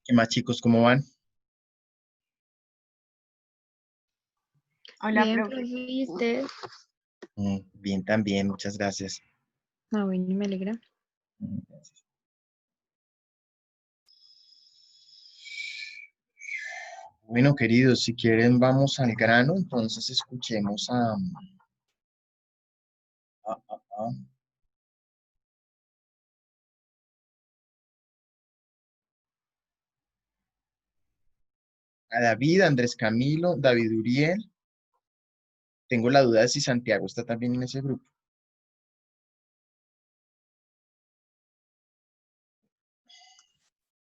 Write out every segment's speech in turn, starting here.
¿Qué más, chicos? ¿Cómo van? Hola, Bien, profe. profe, ¿y usted? Bien, también, muchas gracias. Ah, bueno, me alegra. Gracias. Bueno, queridos, si quieren vamos al grano, entonces escuchemos a- a- a- a David, Andrés Camilo, David Uriel. Tengo la duda de si Santiago está también en ese grupo.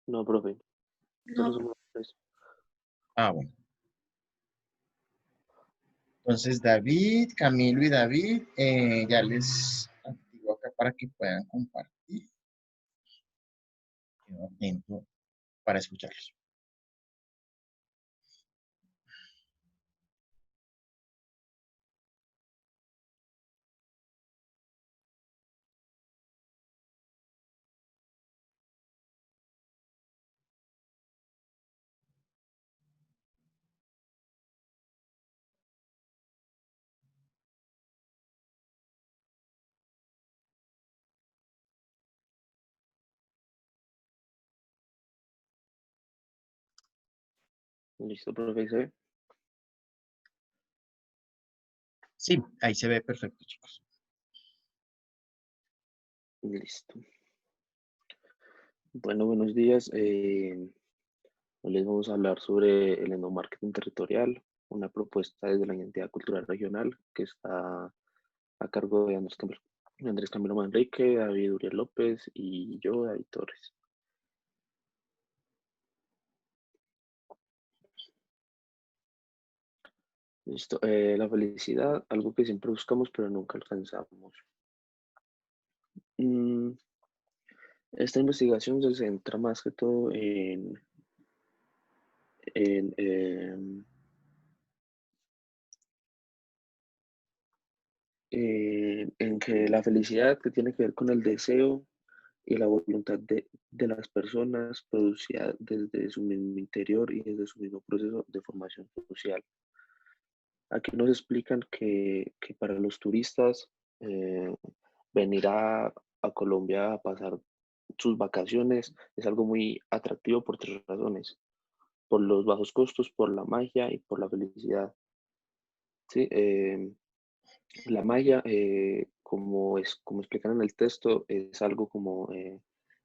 No, profe, solo No, somos tres. Ah, bueno. Entonces, David, Camilo y David, ya les activo acá para que puedan compartir. Quedo atento para escucharlos. Listo, profe, ¿se ve? Sí, ahí se ve perfecto, chicos. Listo. Bueno, buenos días. Hoy les vamos a hablar sobre el endomarketing territorial, una propuesta desde la identidad cultural regional que está a cargo de Andrés Camilo Manrique, David Uriel López y yo, David Torres. Listo. La felicidad, algo que siempre buscamos pero nunca alcanzamos. Mm, Esta investigación se centra más que todo en, en que la felicidad que tiene que ver con el deseo y la voluntad de las personas producida desde su mismo interior y desde su mismo proceso de formación social. Aquí nos explican que para los turistas eh, venir a Colombia a pasar sus vacaciones es algo muy atractivo por tres razones: por los bajos costos, por la magia y por la felicidad. ¿Sí? La malla, como explican en el texto, es algo como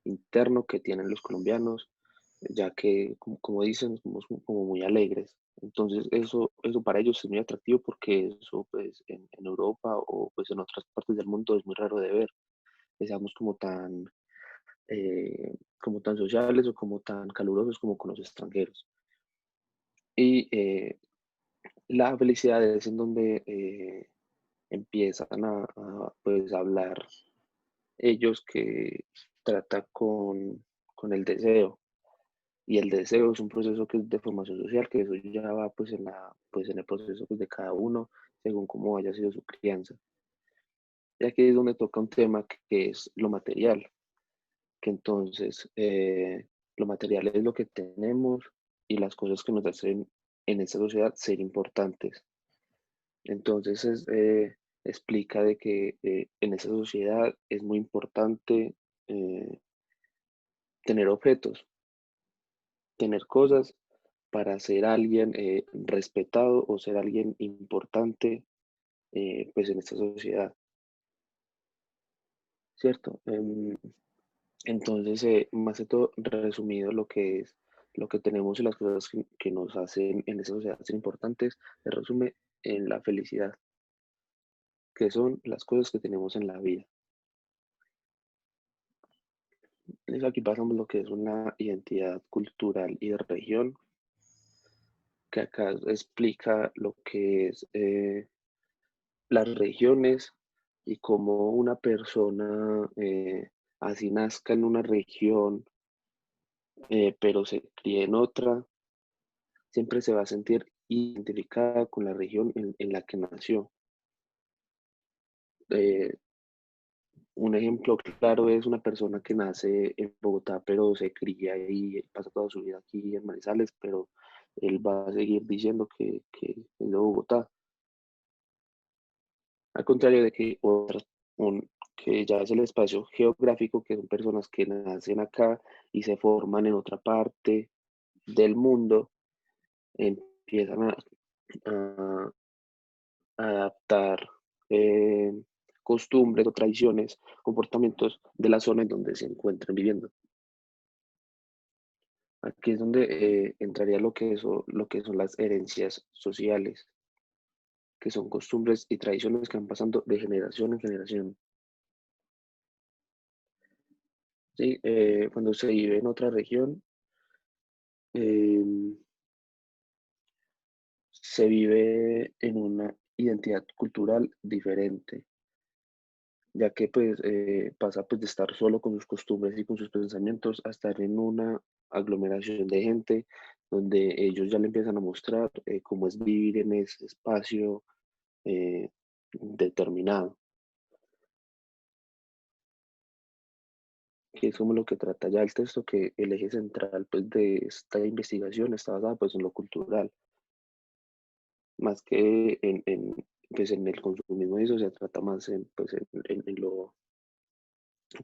interno que tienen los colombianos, ya que, como dicen, somos como muy alegres. Entonces, eso para ellos es muy atractivo porque eso, pues, en Europa o pues en otras partes del mundo es muy raro de ver, que seamos como tan sociales o como tan calurosos como con los extranjeros. Y la felicidad es en donde empiezan pues, a hablar ellos que trata con el deseo. Y el deseo es un proceso que es de formación social, que eso ya va pues pues en el proceso pues, de cada uno, según cómo haya sido su crianza. Y aquí es donde toca un tema que es lo material, que entonces lo material es lo que tenemos y las cosas que nos hacen en esta sociedad ser importantes. Entonces explica de que en esta sociedad es muy importante eh, tener objetos, tener cosas para ser alguien respetado o ser alguien importante pues en esta sociedad, ¿cierto? Entonces, más de todo, resumido lo que es lo que tenemos y las cosas que nos hacen en esta sociedad ser importantes, se resume en la felicidad, que son las cosas que tenemos en la vida. Entonces, aquí pasamos lo que es una identidad cultural y de región, que acá explica lo que es las regiones y cómo una persona, así nazca en una región, pero se críe en otra, siempre se va a sentir identificada con la región en la que nació. Eh, un ejemplo claro es una persona que nace en Bogotá, pero se cría y pasa toda su vida aquí en Manizales, pero él va a seguir diciendo que es de Bogotá. Al contrario de que otras, que ya es el espacio geográfico, que son personas que nacen acá y se forman en otra parte del mundo, empiezan a adaptar eh, costumbres o tradiciones, comportamientos de la zona en donde se encuentran viviendo. Aquí es donde entraría lo que son las herencias sociales, que son costumbres y tradiciones que van pasando de generación en generación. ¿Sí? Cuando se vive en otra región, eh, se vive en una identidad cultural diferente, ya que pues pasa pues de estar solo con sus costumbres y con sus pensamientos a estar en una aglomeración de gente donde ellos ya le empiezan a mostrar cómo es vivir en ese espacio eh, determinado, que es como lo que trata ya el texto, que el eje central pues de esta investigación está basada pues en lo cultural, más que pues, en el consumismo, y eso se trata más en, pues, en lo,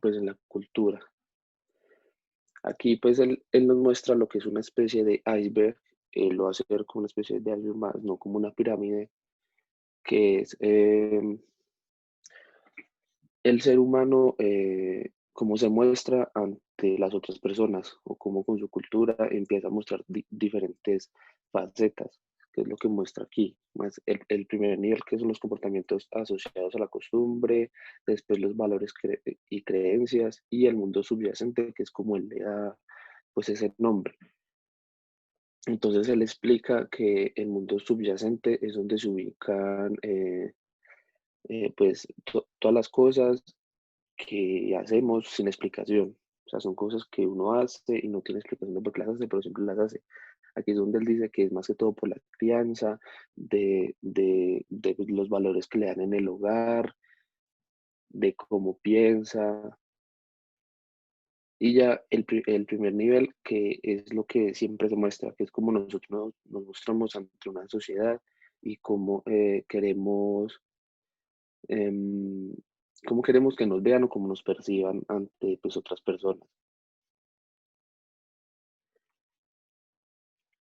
pues, en la cultura. Aquí pues él nos muestra lo que es una especie de iceberg, lo hace ver como una especie de iceberg más, no como una pirámide, que es el ser humano, cómo se muestra ante las otras personas o cómo con su cultura empieza a mostrar diferentes facetas, que es lo que muestra aquí. Más el primer nivel, que son los comportamientos asociados a la costumbre, después los valores y creencias, y el mundo subyacente, que es como él le da pues ese nombre. Entonces él explica que el mundo subyacente es donde se ubican pues todas las cosas que hacemos sin explicación. O sea, son cosas que uno hace y no tiene explicación de por qué las hace, pero siempre las hace. Aquí es donde él dice que es más que todo por la crianza, de los valores que le dan en el hogar, de cómo piensa. Y ya el primer nivel, que es lo que siempre se muestra, que es como nosotros nos mostramos ante una sociedad y em, cómo queremos que nos vean o cómo nos perciban ante pues, otras personas.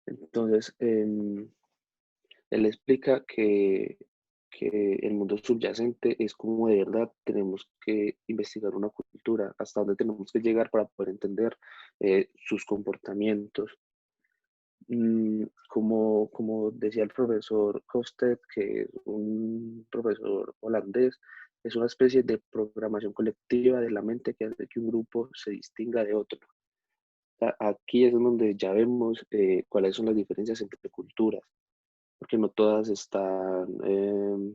Entonces, él explica que el mundo subyacente es como de verdad tenemos que investigar una cultura, hasta dónde tenemos que llegar para poder entender sus comportamientos. Como decía el profesor Hofstede, que es un profesor holandés, es una especie de programación colectiva de la mente que hace que un grupo se distinga de otro. Aquí es donde ya vemos cuáles son las diferencias entre culturas, porque no todas están, mm,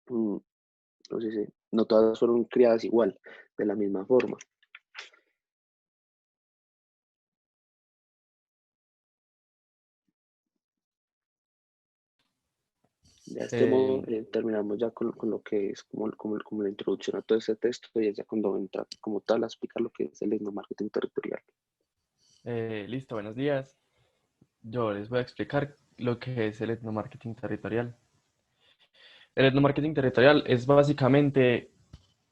no sé si, no todas fueron criadas igual, de la misma forma. De este modo, Eh, terminamos ya con lo que es como la introducción a todo ese texto, y es ya cuando entra como tal a explicar lo que es el etnomarketing territorial. Listo, buenos días. Yo les voy a explicar lo que es el etnomarketing territorial. El etnomarketing territorial es básicamente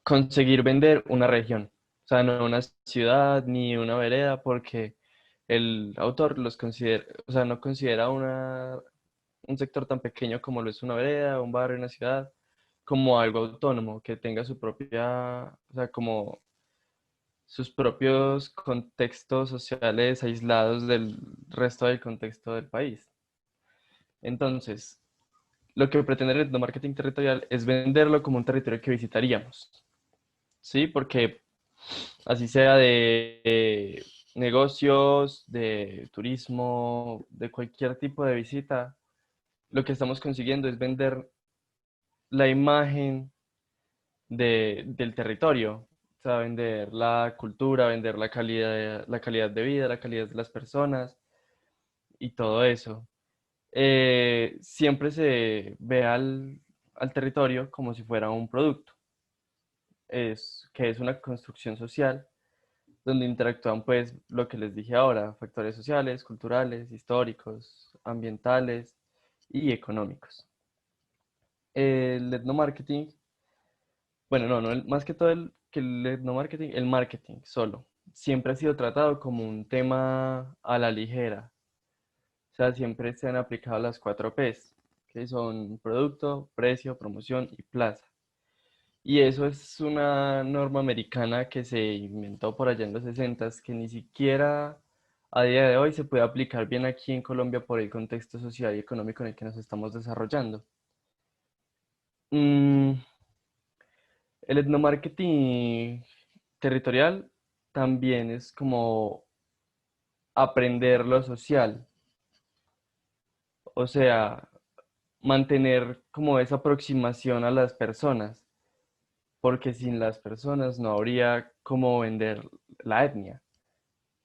conseguir vender una región, o sea, no una ciudad ni una vereda, porque el autor los considera, o sea, no considera un sector tan pequeño como lo es una vereda, un barrio, una ciudad, como algo autónomo, que tenga su propia, o sea, como sus propios contextos sociales aislados del resto del contexto del país. Entonces, lo que pretende el etnomarketing territorial es venderlo como un territorio que visitaríamos, ¿sí? Porque así sea de negocios, de turismo, de cualquier tipo de visita, lo que estamos consiguiendo es vender la imagen del territorio, o sea, vender la cultura, vender la calidad de vida, la calidad de las personas y todo eso. Siempre se ve al territorio como si fuera un producto. que es una construcción social donde interactúan pues lo que les dije ahora, factores sociales, culturales, históricos, ambientales y económicos. El etnomarketing, bueno, más que todo que el etnomarketing, el marketing solo, siempre ha sido tratado como un tema a la ligera. O sea, siempre se han aplicado las 4 Ps, que son producto, precio, promoción y plaza. Y eso es una norma americana que se inventó por allá en los 60, que ni siquiera a día de hoy se puede aplicar bien aquí en Colombia por el contexto social y económico en el que nos estamos desarrollando. Mm, el etnomarketing territorial también es como aprender lo social, o sea, mantener como esa aproximación a las personas, porque sin las personas no habría cómo vender la etnia,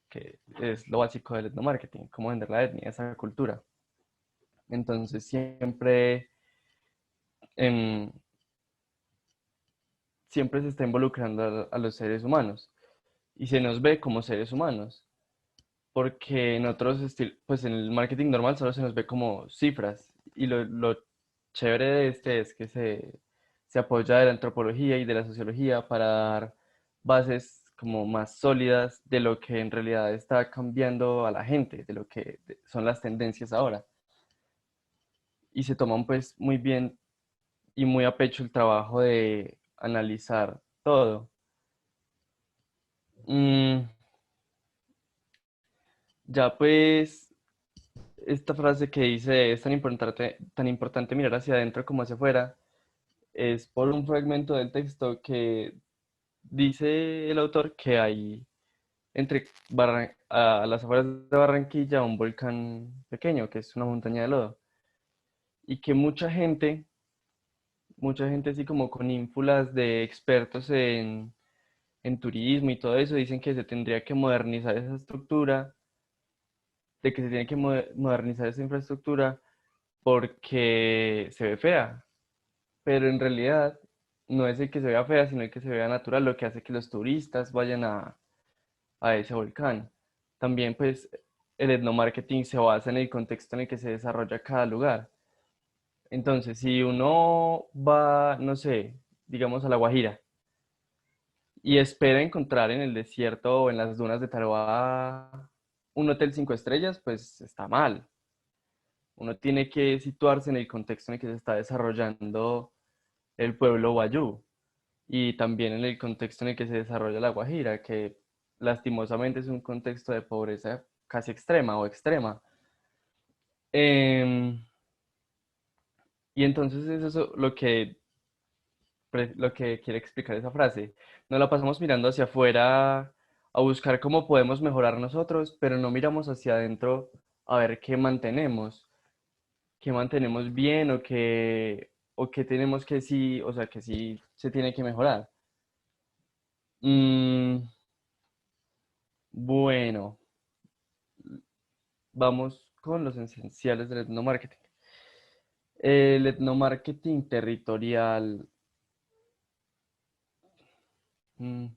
que es lo básico del etnomarketing, cómo vender la etnia, esa cultura. Entonces em, siempre se está involucrando a los seres humanos y se nos ve como seres humanos, porque en otros estilos, pues en el marketing normal solo se nos ve como cifras y lo chévere de este es que se apoya de la antropología y de la sociología para dar bases como más sólidas de lo que en realidad está cambiando a la gente, de lo que son las tendencias ahora. Y se toman pues muy bien y muy a pecho el trabajo de analizar todo. Mm, ya pues, esta frase que dice es tan importante mirar hacia adentro como hacia afuera, es por un fragmento del texto que dice el autor que hay a las afueras de Barranquilla un volcán pequeño, que es una montaña de lodo, y que mucha gente así como con ínfulas de expertos en turismo y todo eso, dicen que se tendría que modernizar esa estructura, de que se tiene que modernizar esa infraestructura porque se ve fea, pero en realidad no es el que se vea fea, sino el que se vea natural, lo que hace que los turistas vayan a ese volcán. También pues el etnomarketing se basa en el contexto en el que se desarrolla cada lugar. Entonces, si uno va, no sé, digamos a La Guajira, y espera encontrar en el desierto o en las dunas de Taroá un hotel 5 estrellas, pues está mal. Uno tiene que situarse en el contexto en el que se está desarrollando el pueblo wayú y también en el contexto en el que se desarrolla La Guajira, que lastimosamente es un contexto de pobreza casi extrema o extrema. Em, y entonces es eso lo que quiere explicar esa frase. Nos la pasamos mirando hacia afuera a buscar cómo podemos mejorar nosotros, pero no miramos hacia adentro a ver qué mantenemos bien o qué tenemos que sí, o sea, que sí se tiene que mejorar. Mm, bueno, vamos con los esenciales del etnomarketing. El etnomarketing territorial, mm,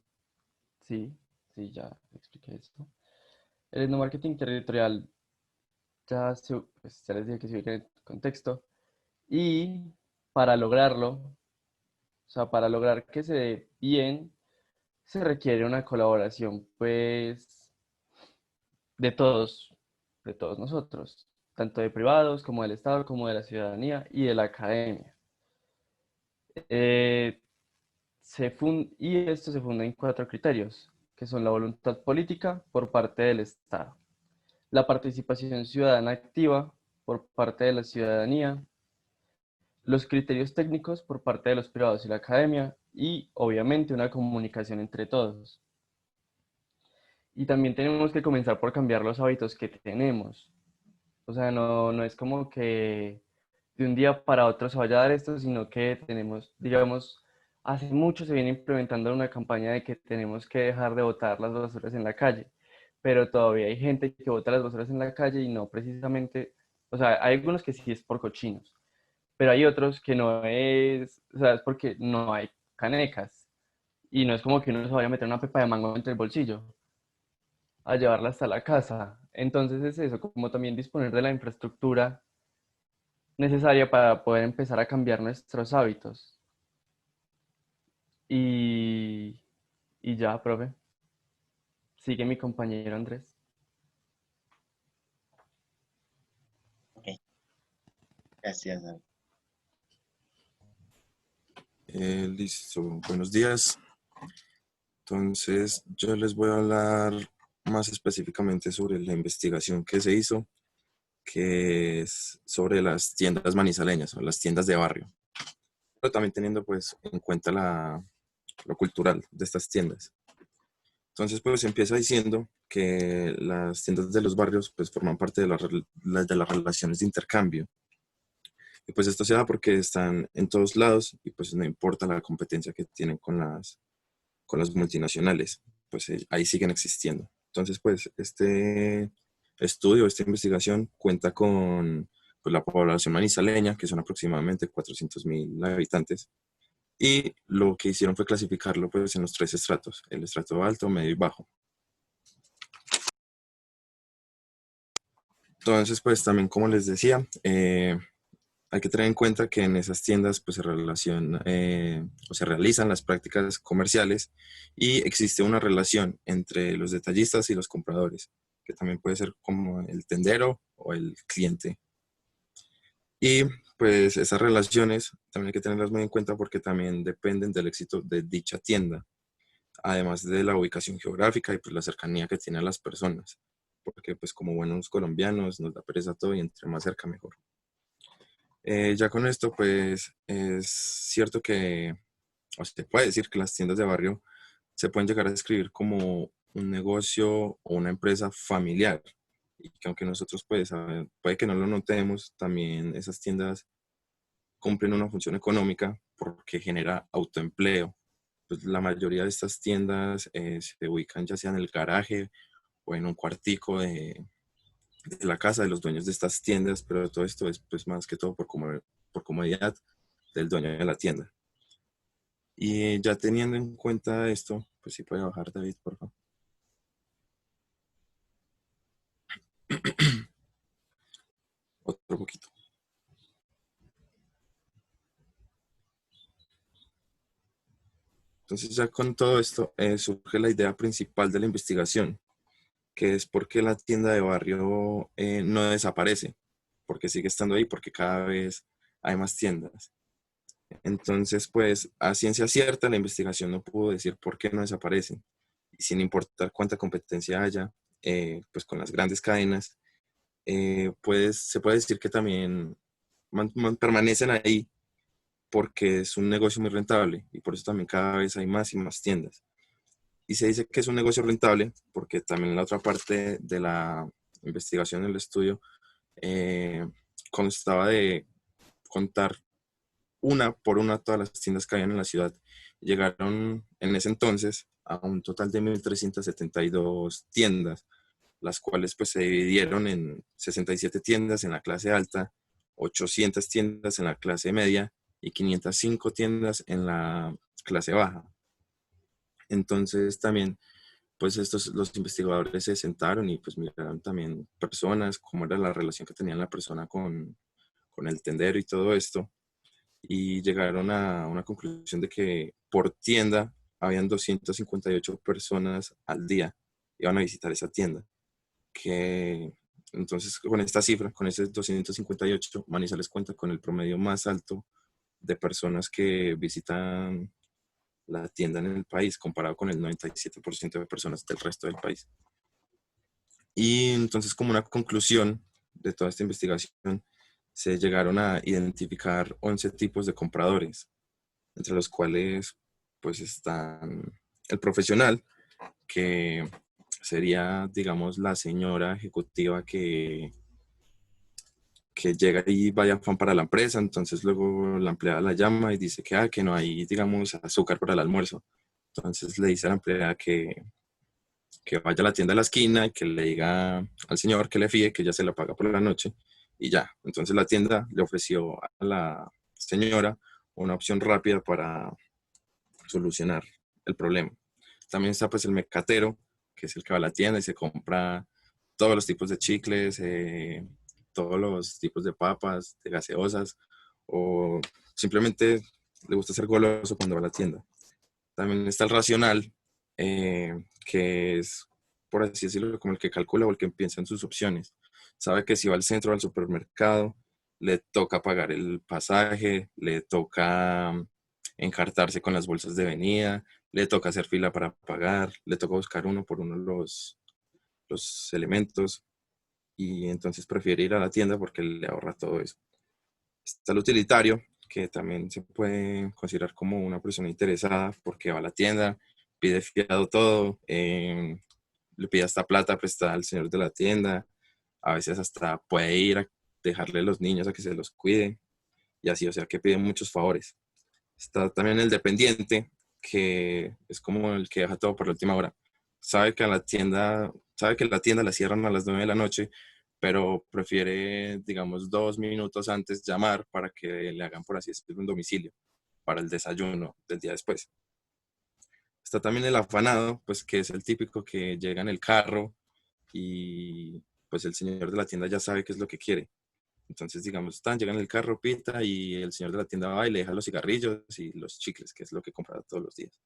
sí, sí, ya expliqué esto. El etnomarketing territorial pues, ya les dije que se ubica en el contexto. Y para lograrlo, o sea, para lograr que se dé bien, se requiere una colaboración, pues, de todos, de todos nosotros, tanto de privados como del Estado, como de la ciudadanía y de la academia. Eh, y esto se funda en 4 criterios, que son la voluntad política por parte del Estado, la participación ciudadana activa por parte de la ciudadanía, los criterios técnicos por parte de los privados y la academia y obviamente una comunicación entre todos. Y también tenemos que comenzar por cambiar los hábitos que tenemos. O sea, no es como que de un día para otro se vaya a dar esto, sino que tenemos, digamos, hace mucho se viene implementando una campaña de que tenemos que dejar de botar las basuras en la calle, pero todavía hay gente que bota las basuras en la calle y no precisamente, o sea, hay algunos que sí es por cochinos, pero hay otros que no es, o sea, es porque no hay canecas Y no es como que uno se vaya a meter una pepa de mango entre el bolsillo a llevarla hasta la casa. Entonces es eso, como también disponer de la infraestructura necesaria para poder empezar a cambiar nuestros hábitos. Y, y ya, profe. Sigue mi compañero Andrés. Ok, gracias, David. Listo, buenos días. Entonces, yo les voy a hablar más específicamente sobre la investigación que se hizo, que es sobre las tiendas manizaleñas o las tiendas de barrio, pero también teniendo pues en cuenta lo cultural de estas tiendas. Entonces, pues empieza diciendo que las tiendas de los barrios pues forman parte de, de las relaciones de intercambio. Y pues esto se da porque están en todos lados y pues no importa la competencia que tienen con las multinacionales, pues ahí siguen existiendo. Entonces, pues este estudio, esta investigación cuenta con pues, la población manizaleña, que son aproximadamente 400.000 habitantes, y lo que hicieron fue clasificarlo pues, en los tres estratos, el estrato alto, medio y bajo. Entonces, pues también como les decía, hay que tener en cuenta que en esas tiendas pues, o se realizan las prácticas comerciales y existe una relación entre los detallistas y los compradores, que también puede ser como el tendero o el cliente. Y pues esas relaciones también hay que tenerlas muy en cuenta porque también dependen del éxito de dicha tienda, además de la ubicación geográfica y pues la cercanía que tiene a las personas, porque pues como buenos colombianos nos da pereza todo y entre más cerca mejor. Ya con esto, pues es cierto que, o se puede decir que las tiendas de barrio se pueden llegar a describir como un negocio o una empresa familiar. Y que aunque nosotros pues, puede que no lo notemos, también esas tiendas cumplen una función económica porque genera autoempleo. Pues la mayoría de estas tiendas se ubican ya sea en el garaje o en un cuartico de la casa de los dueños de estas tiendas, pero todo esto es pues más que todo por comodidad del dueño de la tienda. Y ya teniendo en cuenta esto, pues sí puede bajar David, por favor. Otro poquito. Entonces ya con todo esto surge la idea principal de la investigación, que es por qué la tienda de barrio no desaparece, porque sigue estando ahí, porque cada vez hay más tiendas. Entonces, pues a ciencia cierta la investigación no pudo decir por qué no desaparecen. Y sin importar cuánta competencia haya, pues con las grandes cadenas, pues se puede decir que también permanecen ahí porque es un negocio muy rentable y por eso también cada vez hay más y más tiendas. Y se dice que es un negocio rentable porque también la otra parte de la investigación del estudio constaba de contar una por una todas las tiendas que habían en la ciudad. Llegaron en ese entonces a un total de 1.372 tiendas, las cuales pues se dividieron en 67 tiendas en la clase alta, 800 tiendas en la clase media y 505 tiendas en la clase baja. Entonces también pues los investigadores se sentaron y pues miraron también personas, cómo era la relación que tenía la persona con el tendero y todo esto, y llegaron a una conclusión de que por tienda habían 258 personas al día iban a visitar esa tienda. Que entonces con esta cifra, con ese 258, Manizales cuenta con el promedio más alto de personas que visitan la tienda en el país, comparado con el 97% de personas del resto del país. Y entonces como una conclusión de toda esta investigación, se llegaron a identificar 11 tipos de compradores, entre los cuales pues están el profesional, que sería, digamos, la señora ejecutiva que llega y vaya afán para la empresa, entonces luego la empleada la llama y dice que no hay, digamos, azúcar para el almuerzo. Entonces le dice a la empleada que vaya a la tienda de la esquina y que le diga al señor que le fíe que ya se la paga por la noche y ya. Entonces la tienda le ofreció a la señora una opción rápida para solucionar el problema. También está pues el mecatero, que es el que va a la tienda y se compra todos los tipos de chicles, todos los tipos de papas, de gaseosas, o simplemente le gusta ser goloso cuando va a la tienda. También está el racional, que es, por así decirlo, como el que calcula o el que piensa en sus opciones. Sabe que si va al centro o al supermercado, le toca pagar el pasaje, le toca encartarse con las bolsas de venida, le toca hacer fila para pagar, le toca buscar uno por uno los elementos y entonces prefiere ir a la tienda porque le ahorra todo eso. Está el utilitario, que también se puede considerar como una persona interesada porque va a la tienda, pide fiado todo, le pide hasta plata prestada al señor de la tienda, a veces hasta puede ir a dejarle a los niños a que se los cuide y así, o sea que pide muchos favores. Está también el dependiente, que es como el que deja todo por la última hora. Sabe que la tienda la cierran a las 9 de la noche, pero prefiere, digamos, 2 minutos antes llamar para que le hagan, por así decirlo, un domicilio para el desayuno del día después. Está también el afanado, pues que es el típico que llega en el carro y pues el señor de la tienda ya sabe qué es lo que quiere. Entonces, digamos, llega en el carro, pita y el señor de la tienda va y le deja los cigarrillos y los chicles, que es lo que compra todos los días.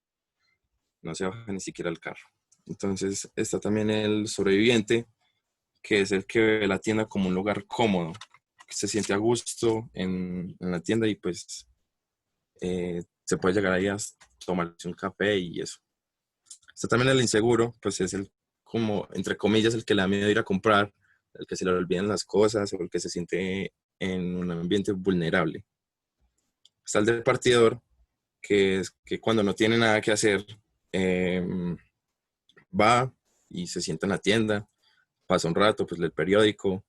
No se baja ni siquiera al carro. Entonces, está también el sobreviviente, que es el que ve la tienda como un lugar cómodo, que se siente a gusto en la tienda y pues se puede llegar ahí a tomarse un café y eso. Está también el inseguro, pues es el, como, entre comillas, el que le da miedo ir a comprar, el que se le olvidan las cosas o el que se siente en un ambiente vulnerable. Está el departidor, que es que cuando no tiene nada que hacer, va y se sienta en la tienda, pasa un rato, pues lee el periódico,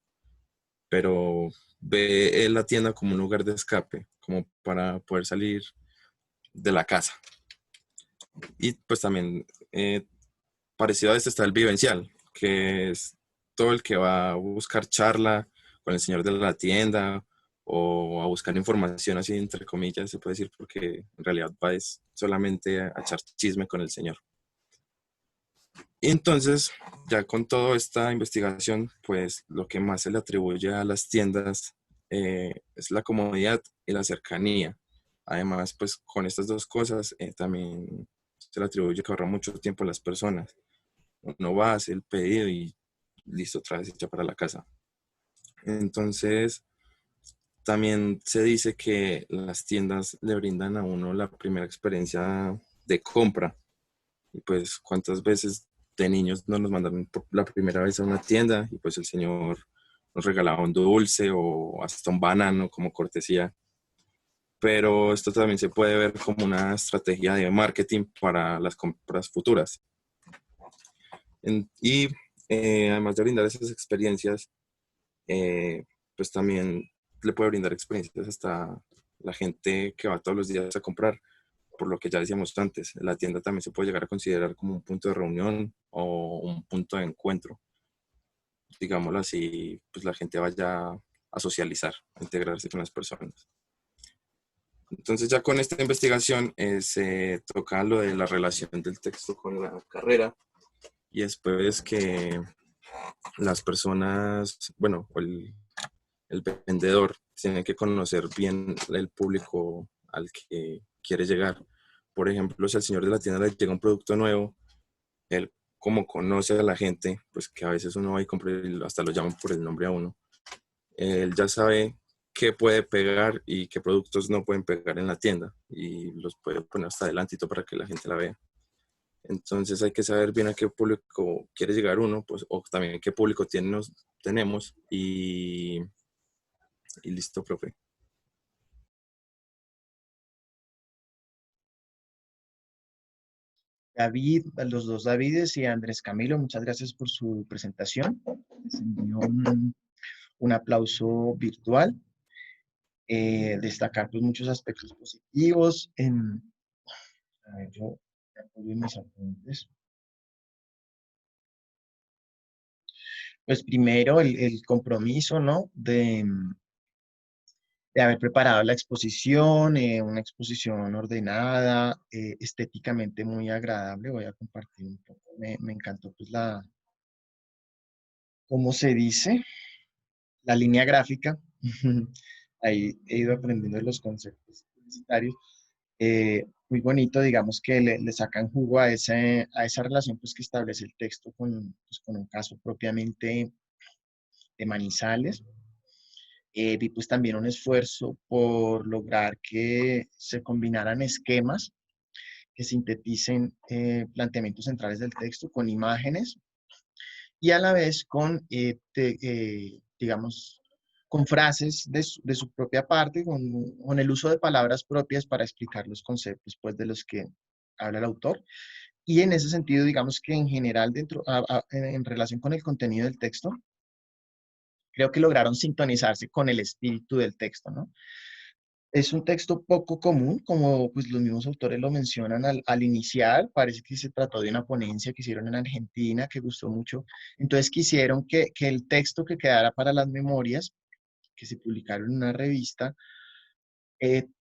pero ve la tienda como un lugar de escape, como para poder salir de la casa. Y pues también parecido a este está el vivencial, que es todo el que va a buscar charla con el señor de la tienda o a buscar información así entre comillas, se puede decir, porque en realidad va es solamente a echar chisme con el señor. Y entonces, ya con toda esta investigación, pues lo que más se le atribuye a las tiendas es la comodidad y la cercanía. Además, pues con estas dos cosas también se le atribuye que ahorra mucho tiempo a las personas. Uno va, hace el pedido y listo, otra vez hecha para la casa. Entonces, también se dice que las tiendas le brindan a uno la primera experiencia de compra. Y pues, ¿cuántas veces de niños no nos mandaron por la primera vez a una tienda y pues el señor nos regalaba un dulce o hasta un banano como cortesía? Pero esto también se puede ver como una estrategia de marketing para las compras futuras. Y además de brindar esas experiencias, pues también le puede brindar experiencias hasta la gente que va todos los días a comprar, por lo que ya decíamos antes, la tienda también se puede llegar a considerar como un punto de reunión o un punto de encuentro. Digámoslo así, pues la gente vaya a socializar, a integrarse con las personas. Entonces ya con esta investigación se toca lo de la relación del texto con la carrera y después que las personas, bueno, el vendedor tiene que conocer bien el público al que quiere llegar. Por ejemplo, si al señor de la tienda le llega un producto nuevo, él como conoce a la gente, pues que a veces uno va y compra y hasta lo llaman por el nombre a uno, él ya sabe qué puede pegar y qué productos no pueden pegar en la tienda y los puede poner hasta adelantito para que la gente la vea. Entonces hay que saber bien a qué público quiere llegar uno, pues, o también qué público tenemos y listo, profe. David, a los dos Davides y a Andrés Camilo, muchas gracias por su presentación. Les envío un aplauso virtual. Destacar pues, muchos aspectos positivos. A ver, yo apoyo en mis apuntes. Pues primero el compromiso, ¿no? de haber preparado la exposición, una exposición ordenada, estéticamente muy agradable. Voy a compartir un poco. Me encantó pues ¿cómo se dice? La línea gráfica. Ahí he ido aprendiendo los conceptos publicitarios. Muy bonito, digamos que le sacan jugo a esa relación pues, que establece el texto pues, con un caso propiamente de Manizales. Vi pues también un esfuerzo por lograr que se combinaran esquemas que sinteticen planteamientos centrales del texto con imágenes y a la vez con, digamos, con frases de su propia parte, con el uso de palabras propias para explicar los conceptos pues, de los que habla el autor. Y en ese sentido, digamos que en general, en relación con el contenido del texto, creo que lograron sintonizarse con el espíritu del texto, ¿no? Es un texto poco común, como pues los mismos autores lo mencionan al iniciar. Parece que se trató de una ponencia que hicieron en Argentina, que gustó mucho. Entonces quisieron que el texto que quedara para las memorias, que se publicaron en una revista,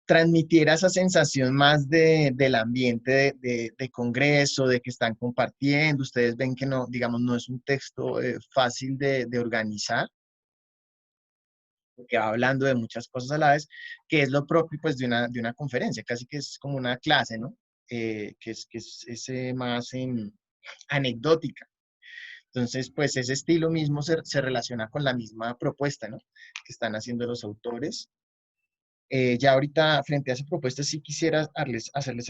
transmitiera esa sensación más del ambiente de congreso, de que están compartiendo. Ustedes ven que no, digamos, no es un texto fácil de organizar, porque va hablando de muchas cosas a la vez, que es lo propio pues de una conferencia, casi que es como una clase, ¿no? Que es más anecdótica. Entonces, pues ese estilo mismo se relaciona con la misma propuesta, ¿no? Que están haciendo los autores. Ya ahorita, frente a esa propuesta, sí quisiera hacerles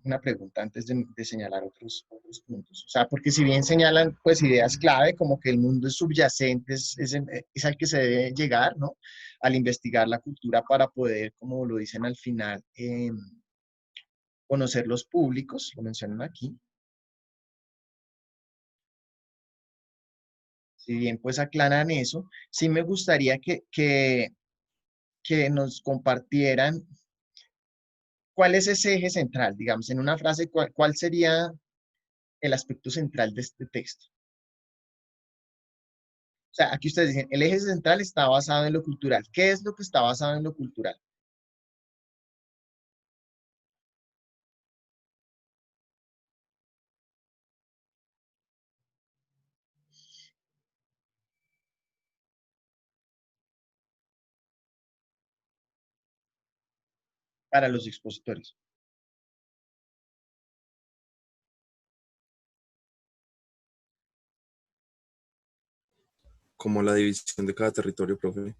una pregunta antes de señalar otros puntos. O sea, porque si bien señalan pues ideas clave, como que el mundo es subyacente, es al que se debe llegar, ¿no? Al investigar la cultura para poder, como lo dicen al final, conocer los públicos, lo mencionan aquí. Si bien pues aclaran eso, sí me gustaría que nos compartieran cuál es ese eje central, digamos, en una frase, cuál sería el aspecto central de este texto. O sea, aquí ustedes dicen, el eje central está basado en lo cultural. ¿Qué es lo que está basado en lo cultural? Para los expositores. Como la división de cada territorio, profe.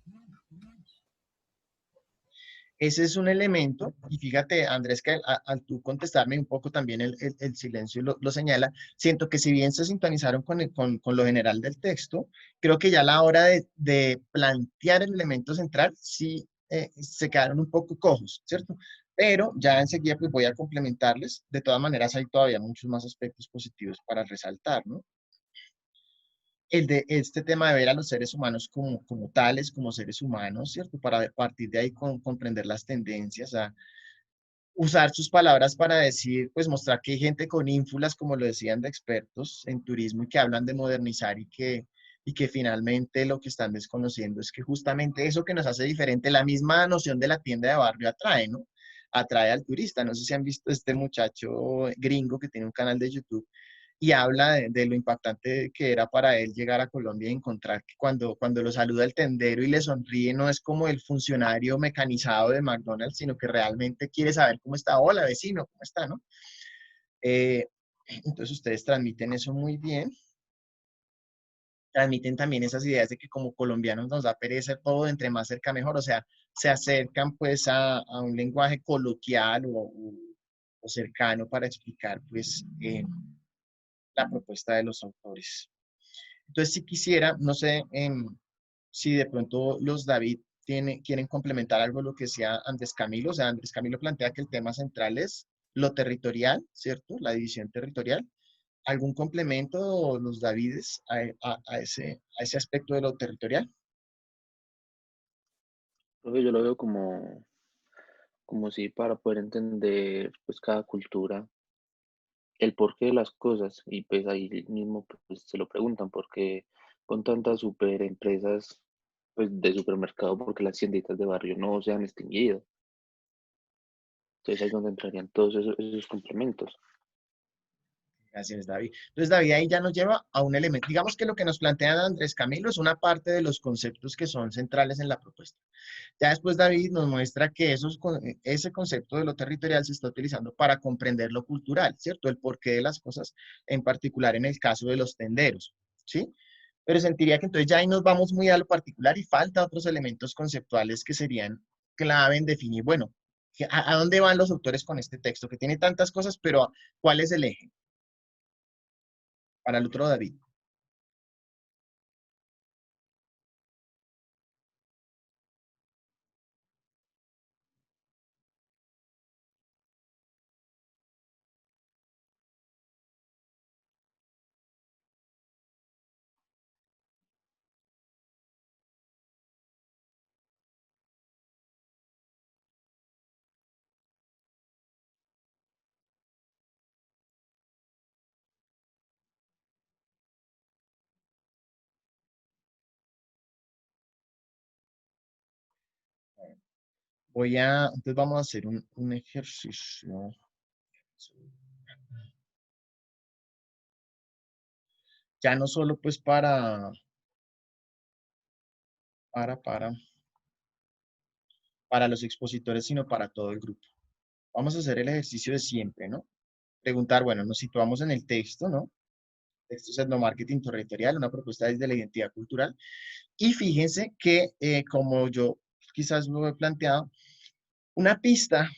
Ese es un elemento, y fíjate, Andrés, que al tú contestarme un poco también el silencio lo señala, siento que si bien se sintonizaron con lo general del texto, creo que ya a la hora de plantear el elemento central, sí se quedaron un poco cojos, ¿cierto? Pero ya enseguida pues voy a complementarles. De todas maneras, hay todavía muchos más aspectos positivos para resaltar, ¿no? El de este tema de ver a los seres humanos como tales, como seres humanos, ¿cierto? Para a partir de ahí comprender las tendencias, a usar sus palabras para decir, pues mostrar que hay gente con ínfulas, como lo decían de expertos en turismo, y que hablan de modernizar y que finalmente lo que están desconociendo es que justamente eso que nos hace diferente, la misma noción de la tienda de barrio atrae, ¿no? Atrae al turista. No sé si han visto este muchacho gringo que tiene un canal de YouTube y habla de lo impactante que era para él llegar a Colombia y encontrar que cuando lo saluda el tendero y le sonríe, no es como el funcionario mecanizado de McDonald's, sino que realmente quiere saber cómo está. Hola, vecino, ¿cómo está, no? Eh, entonces ustedes transmiten eso muy bien. Transmiten también esas ideas de que como colombianos nos da pereza todo, entre más cerca mejor, o sea, se acercan pues a un lenguaje coloquial o cercano para explicar pues la propuesta de los autores. Entonces, si quisiera, no sé si de pronto los David quieren complementar algo de lo que decía Andrés Camilo. O sea, Andrés Camilo plantea que el tema central es lo territorial, ¿cierto? La división territorial. ¿Algún complemento, los Davides, a ese aspecto de lo territorial? Profe, yo lo veo como si para poder entender pues cada cultura, el porqué de las cosas, y pues ahí mismo pues, se lo preguntan, porque con tantas super empresas pues, de supermercado porque las tienditas de barrio no se han extinguido. Entonces ahí es donde entrarían todos esos complementos. Gracias, David. Entonces, David ahí ya nos lleva a un elemento. Digamos que lo que nos plantea Andrés Camilo es una parte de los conceptos que son centrales en la propuesta. Ya después David nos muestra que ese concepto de lo territorial se está utilizando para comprender lo cultural, ¿cierto? El porqué de las cosas, en particular en el caso de los tenderos, ¿sí? Pero sentiría que entonces ya ahí nos vamos muy a lo particular y falta otros elementos conceptuales que serían clave en definir, bueno, ¿a dónde van los autores con este texto? Que tiene tantas cosas, pero ¿cuál es el eje? Para el otro David. Entonces vamos a hacer un ejercicio. Ya no solo pues para, para, para los expositores, sino para todo el grupo. Vamos a hacer el ejercicio de siempre, ¿no? Preguntar, bueno, nos situamos en el texto, ¿no? Texto es etnomarketing territorial, una propuesta desde la identidad cultural. Y fíjense que, como yo quizás lo he planteado, una pista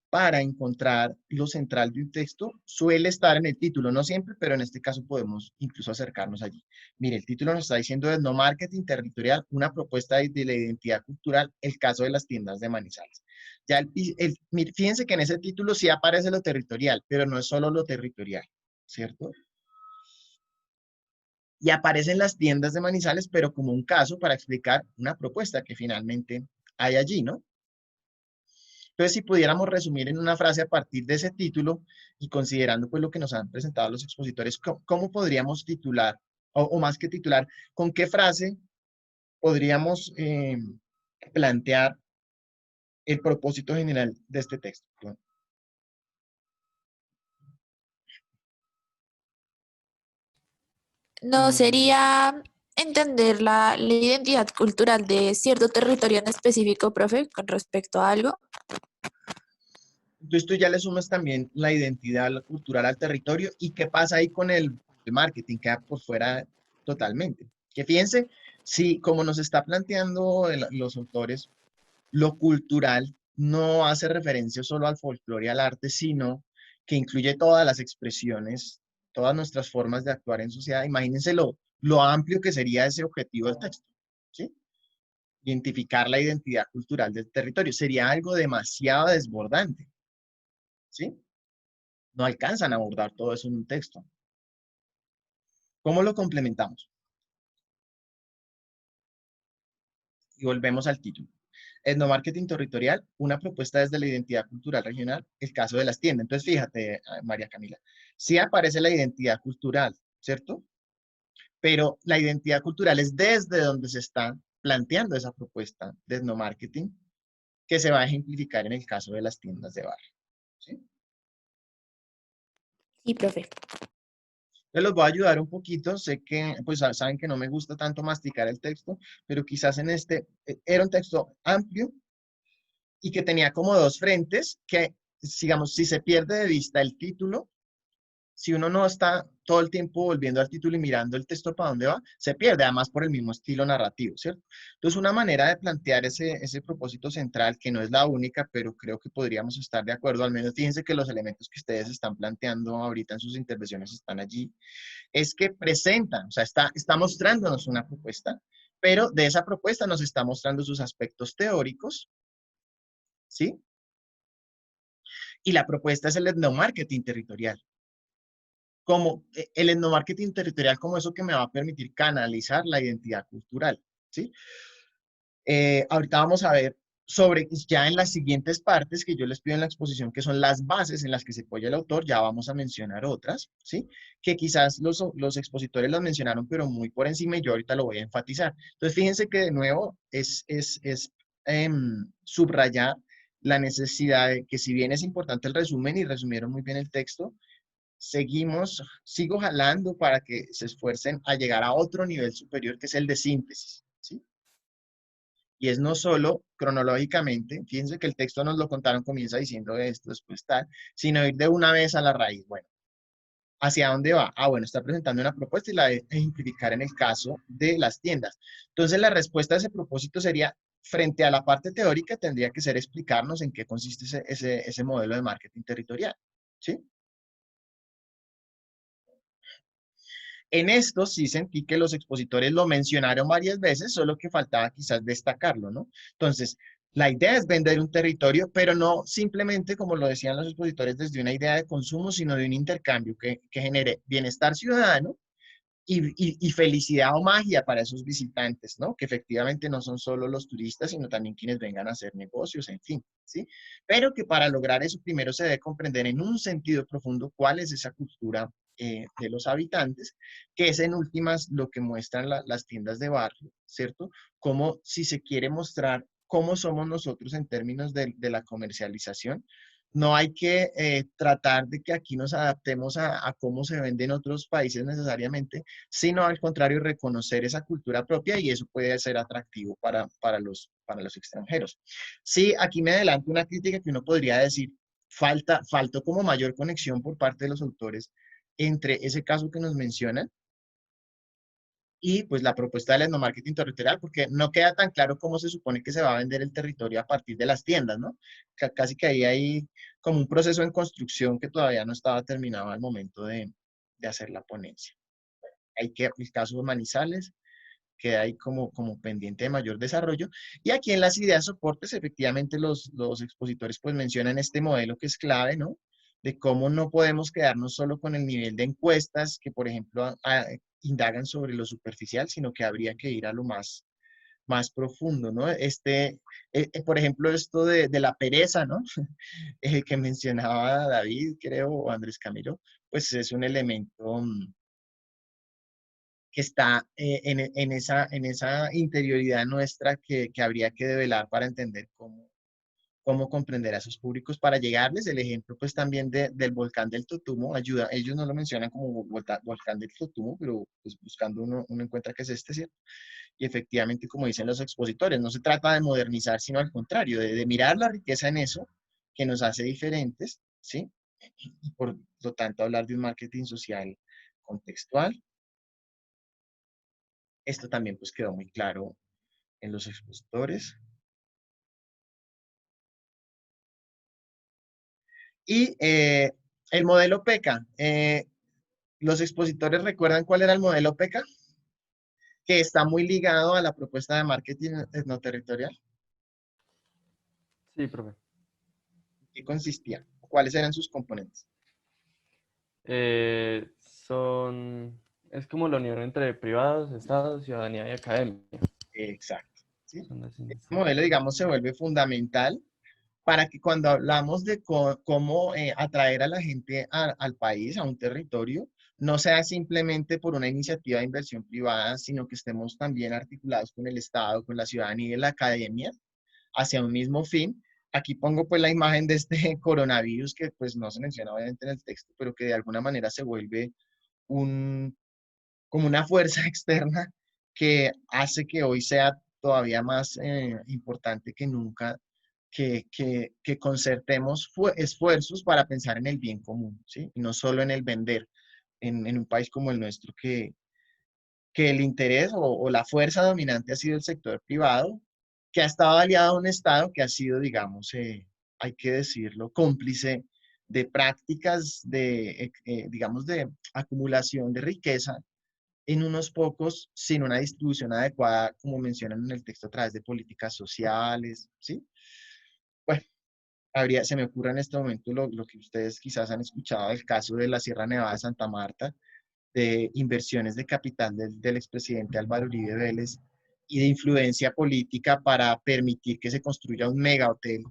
para encontrar lo central de un texto suele estar en el título, no siempre, pero en este caso podemos incluso acercarnos allí. Mire, el título nos está diciendo etnomarketing territorial, una propuesta de la identidad cultural, el caso de las tiendas de Manizales. Ya mire, fíjense que en ese título sí aparece lo territorial, pero no es solo lo territorial, ¿cierto? Y aparecen las tiendas de Manizales, pero como un caso para explicar una propuesta que finalmente hay allí, ¿no? Entonces, si pudiéramos resumir en una frase a partir de ese título y considerando pues lo que nos han presentado los expositores, ¿cómo podríamos titular, o más que titular, con qué frase podríamos plantear el propósito general de este texto? Bueno, No sería entender la identidad cultural de cierto territorio en específico, profe, con respecto a algo. entonces tú ya le sumas también la identidad cultural al territorio y qué pasa ahí con el marketing, queda por fuera totalmente. Que fíjense, si como nos está planteando los autores, lo cultural no hace referencia solo al folclore y al arte, sino que incluye todas las expresiones, todas nuestras formas de actuar en sociedad. Imagínense lo amplio que sería ese objetivo del texto, ¿sí? Identificar la identidad cultural del territorio. Sería algo demasiado desbordante, ¿sí? No alcanzan a abordar todo eso en un texto. ¿Cómo lo complementamos? Y volvemos al título. Etnomarketing territorial, una propuesta desde la identidad cultural regional, el caso de las tiendas. Entonces, fíjate, María Camila, sí aparece la identidad cultural, ¿cierto? Pero la identidad cultural es desde donde se está planteando esa propuesta de etnomarketing que se va a ejemplificar en el caso de las tiendas de barrio, ¿sí? Sí, profe. Yo los voy a ayudar un poquito, sé que, pues saben que no me gusta tanto masticar el texto, pero quizás en era un texto amplio, y que tenía como dos frentes que, digamos, si se pierde de vista el título, si uno no está todo el tiempo volviendo al título y mirando el texto para dónde va, se pierde, además por el mismo estilo narrativo, ¿cierto? Entonces, una manera de plantear ese propósito central, que no es la única, pero creo que podríamos estar de acuerdo, al menos fíjense que los elementos que ustedes están planteando ahorita en sus intervenciones están allí, es que presentan, o sea, está mostrándonos una propuesta, pero de esa propuesta nos está mostrando sus aspectos teóricos, ¿sí? Y la propuesta es el etnomarketing territorial. Como el etnomarketing territorial como eso que me va a permitir canalizar la identidad cultural, ¿sí? Ahorita vamos a ver ya en las siguientes partes que yo les pido en la exposición, que son las bases en las que se apoya el autor, ya vamos a mencionar otras, ¿sí? Que quizás los expositores las mencionaron, pero muy por encima y yo ahorita lo voy a enfatizar. Entonces, fíjense que de nuevo subrayar la necesidad de que si bien es importante el resumen y resumieron muy bien el texto, sigo jalando para que se esfuercen a llegar a otro nivel superior que es el de síntesis, ¿sí? Y es no solo cronológicamente, fíjense que el texto nos lo contaron, comienza diciendo esto, después tal, sino ir de una vez a la raíz. Bueno, ¿hacia dónde va? Ah, bueno, está presentando una propuesta y la de ejemplificar en el caso de las tiendas. Entonces, la respuesta a ese propósito sería, frente a la parte teórica, tendría que ser explicarnos en qué consiste ese modelo de marketing territorial, ¿sí? En esto sí sentí que los expositores lo mencionaron varias veces, solo que faltaba quizás destacarlo, ¿no? Entonces, la idea es vender un territorio, pero no simplemente, como lo decían los expositores, desde una idea de consumo, sino de un intercambio que genere bienestar ciudadano y felicidad o magia para esos visitantes, ¿no? Que efectivamente no son solo los turistas, sino también quienes vengan a hacer negocios, en fin, ¿sí? Pero que para lograr eso primero se debe comprender en un sentido profundo cuál es esa cultura de los habitantes, que es en últimas lo que muestran las tiendas de barrio, ¿cierto? Como si se quiere mostrar cómo somos nosotros en términos de la comercialización. No hay que tratar de que aquí nos adaptemos a cómo se vende en otros países necesariamente, sino al contrario, reconocer esa cultura propia y eso puede ser atractivo para los extranjeros. Sí, aquí me adelanto una crítica que uno podría decir, faltó como mayor conexión por parte de los autores entre ese caso que nos mencionan y pues la propuesta del etnomarketing territorial, porque no queda tan claro cómo se supone que se va a vender el territorio a partir de las tiendas, ¿no? Casi que ahí hay como un proceso en construcción que todavía no estaba terminado al momento de hacer la ponencia. Hay que, el caso de Manizales queda ahí como pendiente de mayor desarrollo. Y aquí en las ideas soportes, efectivamente los expositores pues mencionan este modelo que es clave, ¿no? De cómo no podemos quedarnos solo con el nivel de encuestas que, por ejemplo, indagan sobre lo superficial, sino que habría que ir a lo más profundo, ¿no? Por ejemplo, esto de la pereza, ¿no? Que mencionaba David, creo, o Andrés Camilo, pues es un elemento que está en esa interioridad nuestra que habría que develar para entender cómo comprender a esos públicos para llegarles. El ejemplo, pues, también del volcán del Totumo ayuda. Ellos no lo mencionan como volcán del Totumo, pero pues, buscando uno encuentra que es este, ¿cierto? Y efectivamente, como dicen los expositores, no se trata de modernizar, sino al contrario, de mirar la riqueza en eso que nos hace diferentes, ¿sí? Y por lo tanto, hablar de un marketing social contextual. Esto también pues quedó muy claro en los expositores. Y el modelo PECA. Los expositores recuerdan cuál era el modelo PECA, que está muy ligado a la propuesta de marketing etnoterritorial. Sí, profe. ¿En qué consistía? ¿Cuáles eran sus componentes? Es como la unión entre privados, estados, ciudadanía y academia. Exacto. ¿Sí? Son las Este modelo, digamos, se vuelve fundamental para que cuando hablamos de cómo atraer a la gente al país, a un territorio, no sea simplemente por una iniciativa de inversión privada, sino que estemos también articulados con el Estado, con la ciudadanía y la academia hacia un mismo fin. Aquí pongo pues la imagen de este coronavirus que pues no se menciona obviamente en el texto, pero que de alguna manera se vuelve como una fuerza externa que hace que hoy sea todavía más importante que nunca que concertemos esfuerzos para pensar en el bien común, ¿sí? Y no solo en el vender en un país como el nuestro, que el interés o la fuerza dominante ha sido el sector privado, que ha estado aliado a un Estado que ha sido, digamos, hay que decirlo, cómplice de prácticas digamos, de acumulación de riqueza en unos pocos, sin una distribución adecuada, como mencionan en el texto, a través de políticas sociales, ¿sí? Bueno, se me ocurre en este momento lo que ustedes quizás han escuchado del caso de la Sierra Nevada de Santa Marta, de inversiones de capital del expresidente Álvaro Uribe Vélez, y de influencia política para permitir que se construya un mega hotel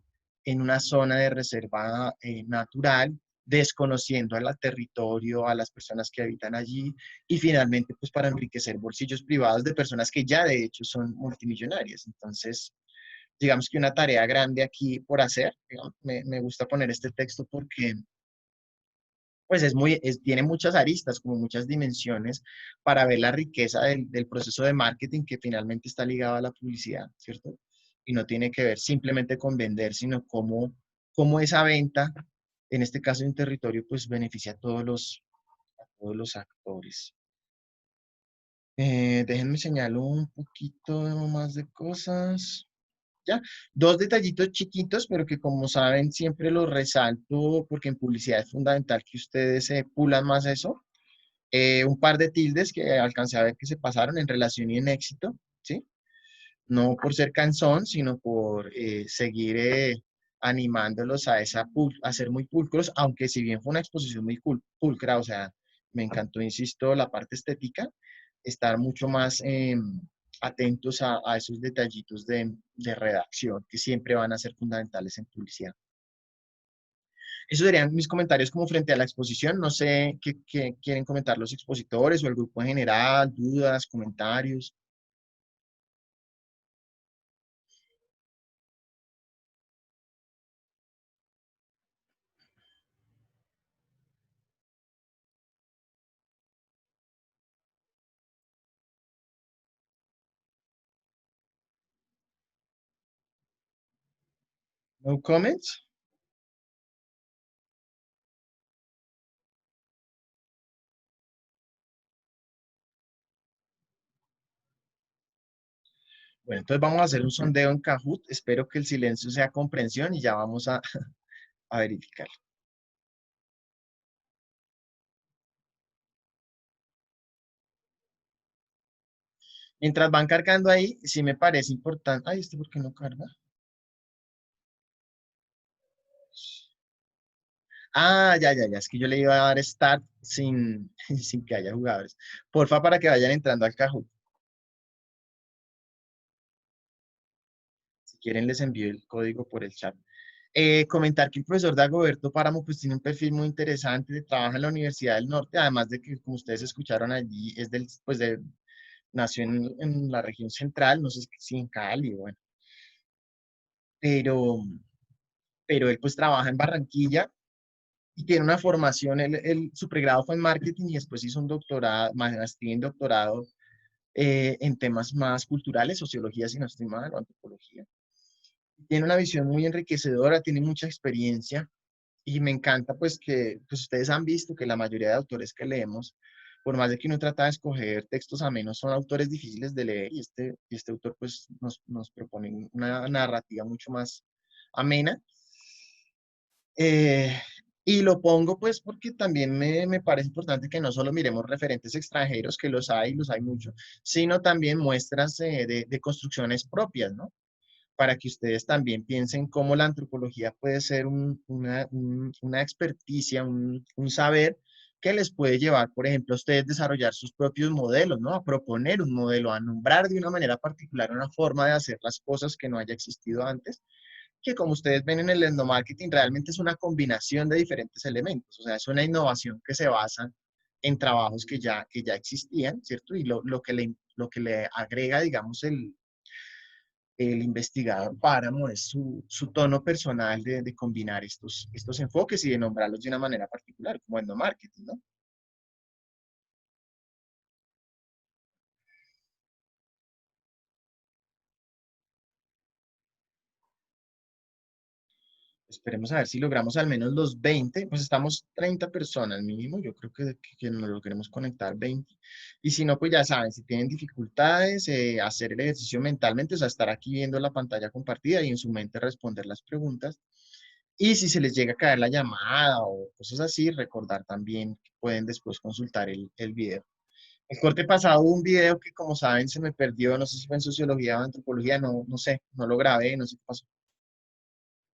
en una zona de reserva natural, desconociendo al territorio, a las personas que habitan allí y finalmente pues para enriquecer bolsillos privados de personas que ya de hecho son multimillonarias. Entonces, digamos que una tarea grande aquí por hacer, digamos, me gusta poner este texto porque pues tiene muchas aristas, como muchas dimensiones para ver la riqueza del proceso de marketing que finalmente está ligado a la publicidad, ¿cierto? Y no tiene que ver simplemente con vender, sino cómo esa venta, en este caso en territorio, pues beneficia a todos los actores. Déjenme señalar un poquito más de cosas. ¿Ya? Dos detallitos chiquitos, pero que como saben siempre los resalto porque en publicidad es fundamental que ustedes se pulan más eso. Un par de tildes que alcancé a ver que se pasaron en relación y en éxito, ¿sí? No por ser cansón, sino por seguir animándolos a ser muy pulcros, aunque si bien fue una exposición muy pulcra, o sea, me encantó, insisto, la parte estética, estar mucho más atentos a esos detallitos de redacción que siempre van a ser fundamentales en publicidad. Esos serían mis comentarios como frente a la exposición. No sé qué quieren comentar los expositores o el grupo en general, dudas, comentarios. No comments. Bueno, entonces vamos a hacer un sondeo en Kahoot. Espero que el silencio sea comprensión y ya vamos a verificar. Mientras van cargando ahí, sí me parece importante. Ay, ¿este por qué no carga? Ah, ya. Es que yo le iba a dar start sin, sin que haya jugadores. Porfa, para que vayan entrando al Kahoot. Si quieren, les envío el código por el chat. Comentar que el profesor Dagoberto Páramo pues tiene un perfil muy interesante, trabaja en la Universidad del Norte, además de que, como ustedes escucharon allí, nació en la región central, no sé si en Cali, bueno, pero, pero él pues trabaja en Barranquilla y tiene una formación, su pregrado fue en marketing y después hizo un doctorado, maestría en doctorado en temas más culturales, sociología, si no estoy mal, o antropología. Tiene una visión muy enriquecedora, tiene mucha experiencia y me encanta pues que pues ustedes han visto que la mayoría de autores que leemos, por más de que uno trata de escoger textos amenos, son autores difíciles de leer y este autor pues nos propone una narrativa mucho más amena. Eh, y lo pongo pues porque también me parece importante que no solo miremos referentes extranjeros, que los hay muchos, sino también muestras de construcciones propias, ¿no? Para que ustedes también piensen cómo la antropología puede ser una experticia, un saber que les puede llevar, por ejemplo, a ustedes desarrollar sus propios modelos, ¿no? A proponer un modelo, a nombrar de una manera particular una forma de hacer las cosas que no haya existido antes, que como ustedes ven en el endomarketing, realmente es una combinación de diferentes elementos, o sea, es una innovación que se basa en trabajos que ya existían, ¿cierto? Y lo que le agrega, digamos, el investigador Páramo es su tono personal de combinar estos enfoques y de nombrarlos de una manera particular, como endomarketing, ¿no? Esperemos a ver si logramos al menos los 20, pues estamos 30 personas mínimo, yo creo que nos lo queremos conectar 20. Y si no, pues ya saben, si tienen dificultades, hacer el ejercicio mentalmente, o sea, estar aquí viendo la pantalla compartida y en su mente responder las preguntas. Y si se les llega a caer la llamada o cosas así, recordar también que pueden después consultar el video. El corte pasado hubo un video que, como saben, se me perdió, no sé si fue en sociología o antropología, no sé, no lo grabé, no sé qué pasó.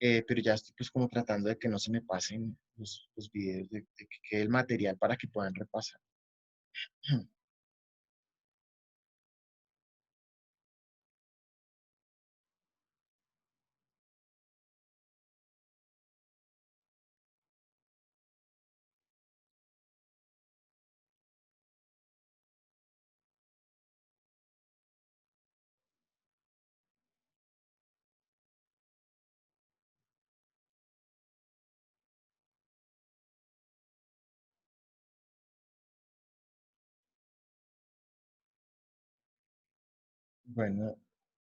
Pero ya estoy pues como tratando de que no se me pasen los videos, de que quede el material para que puedan repasar. Bueno,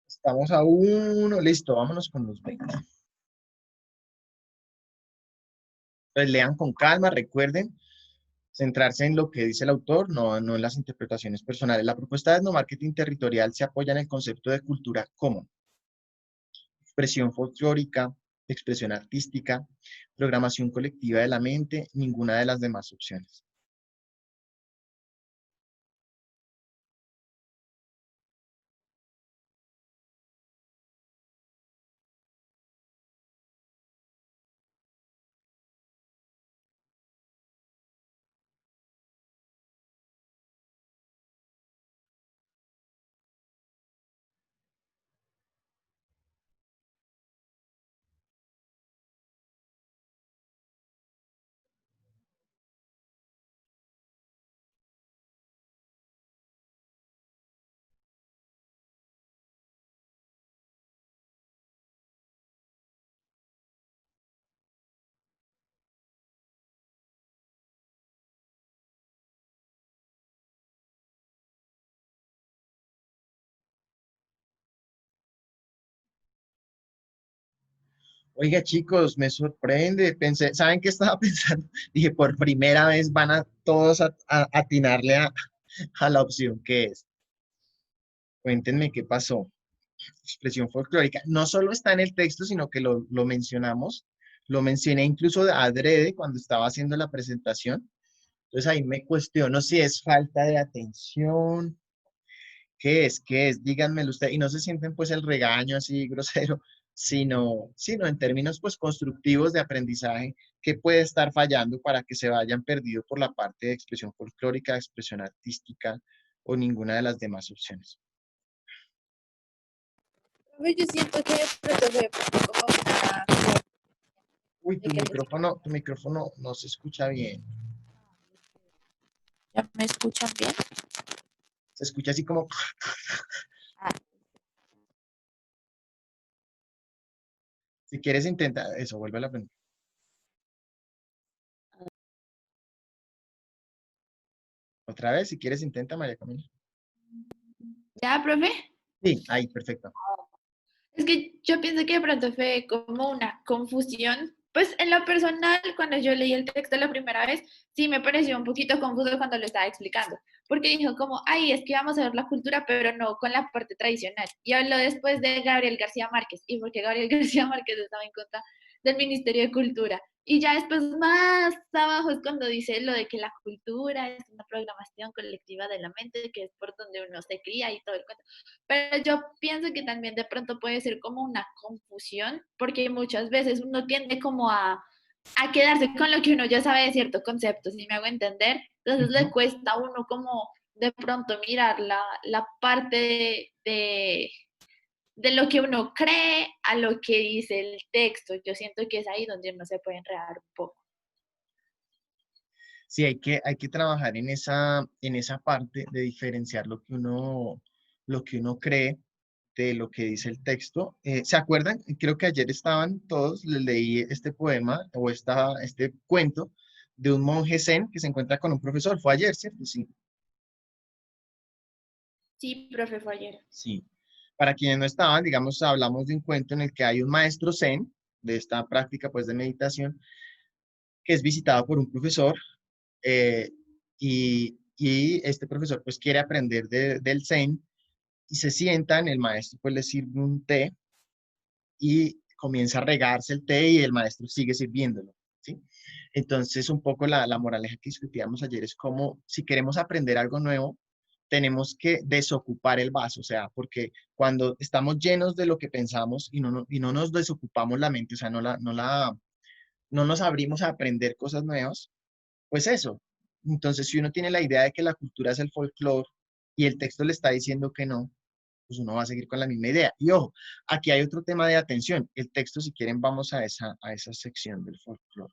estamos a uno, listo, vámonos con los 20. Entonces lean con calma, recuerden centrarse en lo que dice el autor, no en las interpretaciones personales. La propuesta de etnomarketing territorial se apoya en el concepto de cultura como expresión folclórica, expresión artística, programación colectiva de la mente, ninguna de las demás opciones. Oiga, chicos, me sorprende. Pensé, ¿saben qué estaba pensando? Dije, por primera vez van a todos a atinarle a la opción que es. Cuéntenme qué pasó. Expresión folclórica. No solo está en el texto, sino que lo mencionamos. Lo mencioné incluso de adrede cuando estaba haciendo la presentación. Entonces ahí me cuestiono si es falta de atención. ¿Qué es? ¿Qué es? Díganmelo usted. Y no se sienten pues el regaño así grosero, sino en términos pues constructivos de aprendizaje, ¿qué puede estar fallando para que se vayan perdido por la parte de expresión folclórica, expresión artística o ninguna de las demás opciones? Yo siento que de pronto fue como una... Uy, de que les- tu micrófono no se escucha bien. ¿Ya me escuchan bien? Se escucha así como, Ah, si quieres intenta eso, vuelve a aprender. Otra vez, si quieres intenta, María Camila. ¿ya, profe? Sí, ahí, perfecto. Es que yo pienso que de pronto fue como una confusión. Pues en lo personal, cuando yo leí el texto la primera vez, sí me pareció un poquito confuso cuando lo estaba explicando, porque dijo como, ay, es que vamos a ver la cultura, pero no con la parte tradicional. Y habló después de Gabriel García Márquez, y porque Gabriel García Márquez estaba en contra del Ministerio de Cultura. Y ya después más abajo es cuando dice lo de que la cultura es una programación colectiva de la mente, que es por donde uno se cría y todo el cuento. Pero yo pienso que también de pronto puede ser como una confusión, porque muchas veces uno tiende como a quedarse con lo que uno ya sabe de cierto concepto, si me hago entender. Entonces le Ujú. cuesta a uno como de pronto mirar la parte de lo que uno cree a lo que dice el texto. Yo siento que es ahí donde uno se puede enredar un poco. Sí, hay que trabajar en esa parte de diferenciar lo que uno cree de lo que dice el texto. ¿Se acuerdan? Creo que ayer estaban todos, les leí este poema o este cuento de un monje zen que se encuentra con un profesor. Fue ayer, ¿cierto? Sí. Sí, profe, fue ayer. Sí. Para quienes no estaban, digamos, hablamos de un cuento en el que hay un maestro zen de esta práctica pues de meditación que es visitado por un profesor eh, y este profesor pues quiere aprender del zen y se sientan, el maestro pues le sirve un té y comienza a regarse el té y el maestro sigue sirviéndolo, ¿sí? Entonces un poco la moraleja que discutíamos ayer es como si queremos aprender algo nuevo, tenemos que desocupar el vaso, o sea, porque cuando estamos llenos de lo que pensamos y no nos desocupamos la mente, o sea, no nos abrimos a aprender cosas nuevas, pues eso. Entonces, si uno tiene la idea de que la cultura es el folclore y el texto le está diciendo que no, pues uno va a seguir con la misma idea. Y ojo, aquí hay otro tema de atención. El texto, si quieren, vamos a esa sección del folclore.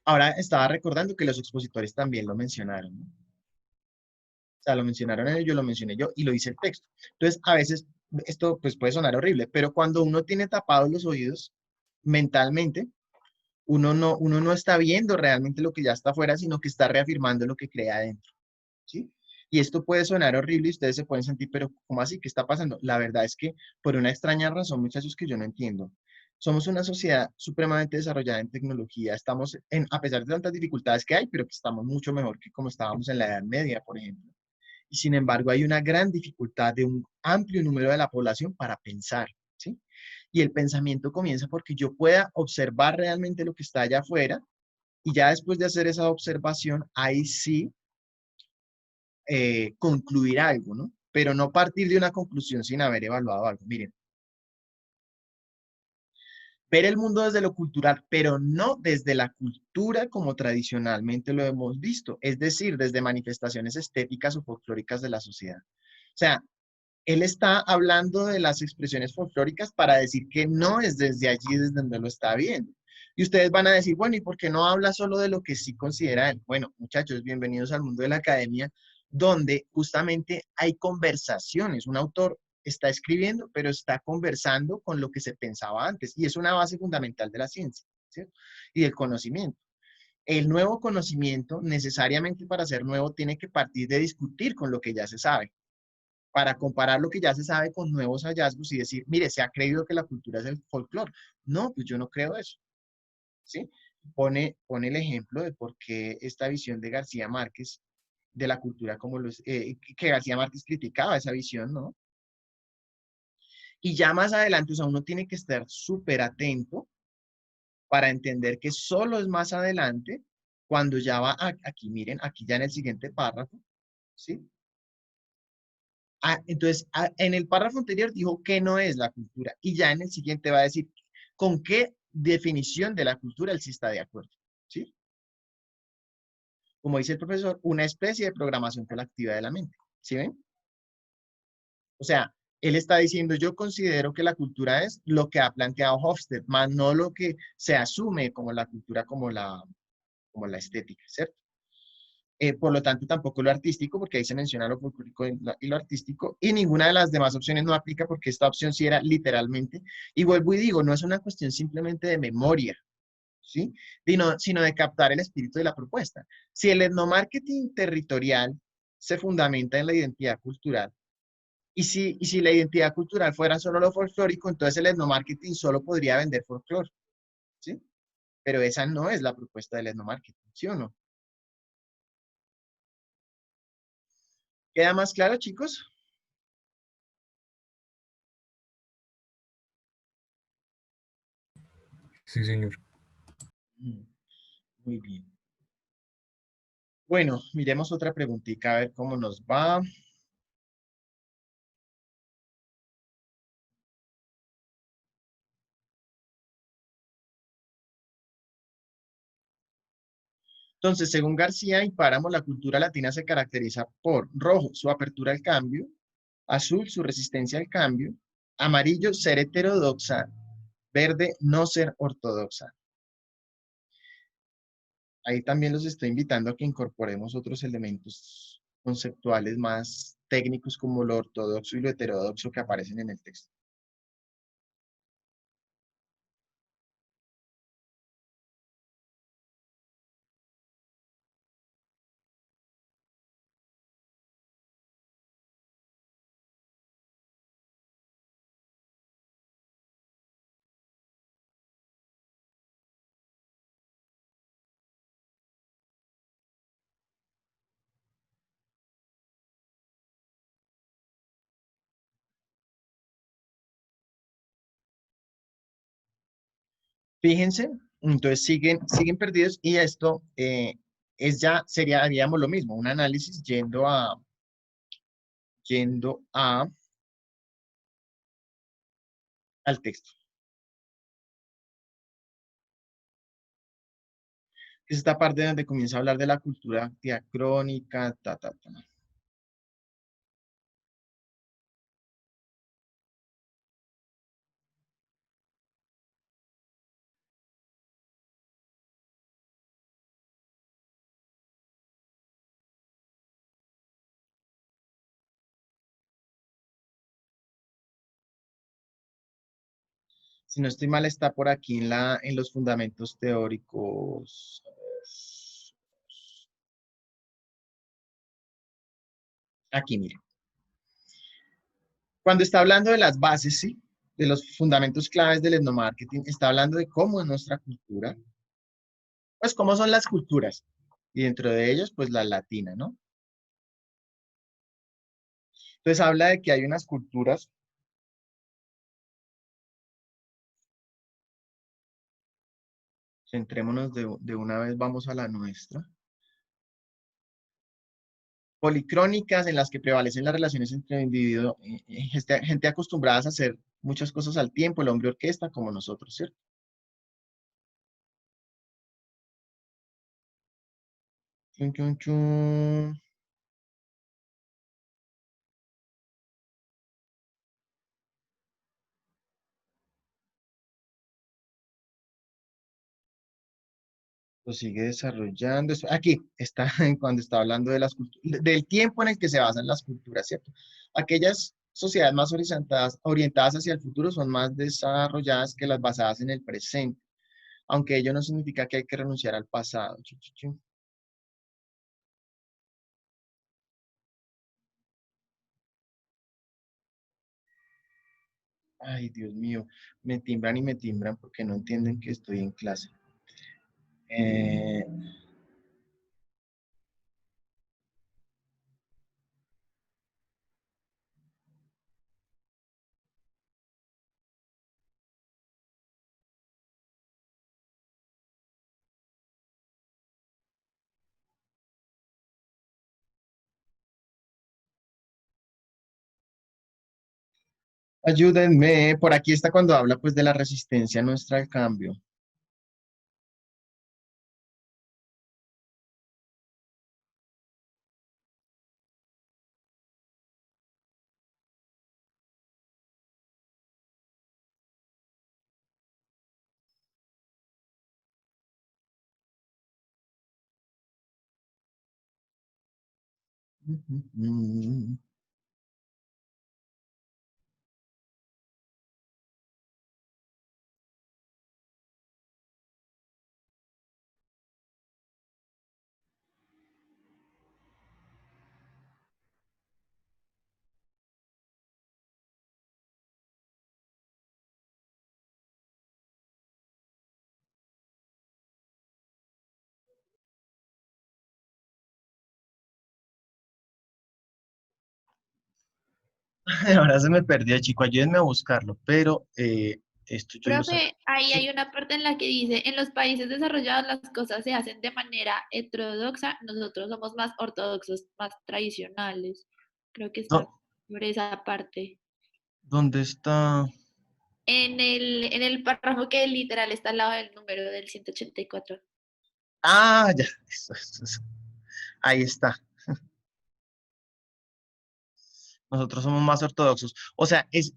Ahora estaba recordando que los expositores también lo mencionaron, ¿no? O sea, lo mencionaron ellos, yo lo mencioné yo y lo hice el texto. Entonces, a veces esto pues puede sonar horrible, pero cuando uno tiene tapados los oídos mentalmente, uno no está viendo realmente lo que ya está afuera, sino que está reafirmando lo que crea adentro, ¿sí? Y esto puede sonar horrible y ustedes se pueden sentir, pero ¿cómo así? ¿Qué está pasando? La verdad es que por una extraña razón, muchachos, que yo no entiendo. Somos una sociedad supremamente desarrollada en tecnología. Estamos, a pesar de tantas dificultades que hay, pero que estamos mucho mejor que como estábamos en la Edad Media, por ejemplo. Y sin embargo, hay una gran dificultad de un amplio número de la población para pensar, ¿sí? Y el pensamiento comienza porque yo pueda observar realmente lo que está allá afuera y ya después de hacer esa observación, ahí sí concluir algo, ¿no? Pero no partir de una conclusión sin haber evaluado algo. Miren, ver el mundo desde lo cultural, pero no desde la cultura como tradicionalmente lo hemos visto, es decir, desde manifestaciones estéticas o folclóricas de la sociedad. O sea, él está hablando de las expresiones folclóricas para decir que no es desde allí desde donde lo está viendo. Y ustedes van a decir, bueno, ¿y por qué no habla solo de lo que sí considera él? Bueno, muchachos, bienvenidos al mundo de la academia, donde justamente hay conversaciones. Un autor está escribiendo, pero está conversando con lo que se pensaba antes. Y es una base fundamental de la ciencia, ¿cierto? Y del conocimiento. El nuevo conocimiento, necesariamente para ser nuevo, tiene que partir de discutir con lo que ya se sabe para comparar lo que ya se sabe con nuevos hallazgos y decir, mire, se ha creído que la cultura es el folclore. No, pues yo no creo eso, ¿sí? Pone el ejemplo de por qué esta visión de García Márquez de la cultura como los, que García Márquez criticaba esa visión, ¿no? Y ya más adelante, o sea, uno tiene que estar súper atento para entender que solo es más adelante cuando ya va aquí, miren, aquí ya en el siguiente párrafo, ¿sí? Entonces, en el párrafo anterior dijo que no es la cultura y ya en el siguiente va a decir con qué definición de la cultura él sí está de acuerdo, ¿sí? Como dice el profesor, una especie de programación colectiva de la mente, ¿sí ven? O sea, él está diciendo, yo considero que la cultura es lo que ha planteado Hofstede, más no lo que se asume como la cultura como la estética, ¿cierto? Por lo tanto, tampoco lo artístico, porque ahí se menciona lo folclórico y lo artístico, y ninguna de las demás opciones no aplica porque esta opción sí era literalmente, y vuelvo y digo, no es una cuestión simplemente de memoria, ¿sí? Sino de captar el espíritu de la propuesta. Si el etnomarketing territorial se fundamenta en la identidad cultural, y si la identidad cultural fuera solo lo folclórico, entonces el etnomarketing solo podría vender folclore, ¿sí? Pero esa no es la propuesta del etnomarketing, ¿sí o no? ¿Queda más claro, chicos? Sí, señor. Mm, muy bien. Bueno, miremos otra preguntita a ver cómo nos va. Entonces, según García y Páramo, la cultura latina se caracteriza por rojo, su apertura al cambio, azul, su resistencia al cambio, amarillo, ser heterodoxa, verde, no ser ortodoxa. Ahí también los estoy invitando a que incorporemos otros elementos conceptuales más técnicos como lo ortodoxo y lo heterodoxo que aparecen en el texto. Fíjense, entonces siguen perdidos y esto sería, haríamos lo mismo, un análisis yendo al texto. Es esta parte donde comienza a hablar de la cultura diacrónica, ta. Si no estoy mal, está por aquí en los fundamentos teóricos. Aquí, mire. Cuando está hablando de las bases, ¿sí? De los fundamentos claves del etnomarketing, está hablando de cómo es nuestra cultura, pues cómo son las culturas. Y dentro de ellos, pues la latina, ¿no? Entonces habla de que hay unas culturas. Centrémonos de una vez, vamos a la nuestra. Policrónicas en las que prevalecen las relaciones entre individuos, gente acostumbrada a hacer muchas cosas al tiempo, el hombre orquesta como nosotros, ¿cierto? Chun, chun, chun. Lo sigue desarrollando. Aquí está cuando está hablando de las del tiempo en el que se basan las culturas, ¿cierto? Aquellas sociedades más orientadas hacia el futuro son más desarrolladas que las basadas en el presente, aunque ello no significa que hay que renunciar al pasado. Chu, chu, chu. Ay, Dios mío, me timbran porque no entienden que estoy en clase. Eh, ayúdenme, por aquí está cuando habla pues de la resistencia nuestra al cambio. Ahora se me perdió, chico, ayúdenme a buscarlo, pero esto yo lo sé. Profe, ahí Sí. hay una parte en la que dice, en los países desarrollados las cosas se hacen de manera heterodoxa, nosotros somos más ortodoxos, más tradicionales. Creo que está ¿Dó- por esa parte. ¿Dónde está? En el párrafo que literal está al lado del número del 184. Ah, ya, eso. Ahí está. Nosotros somos más ortodoxos. O sea, es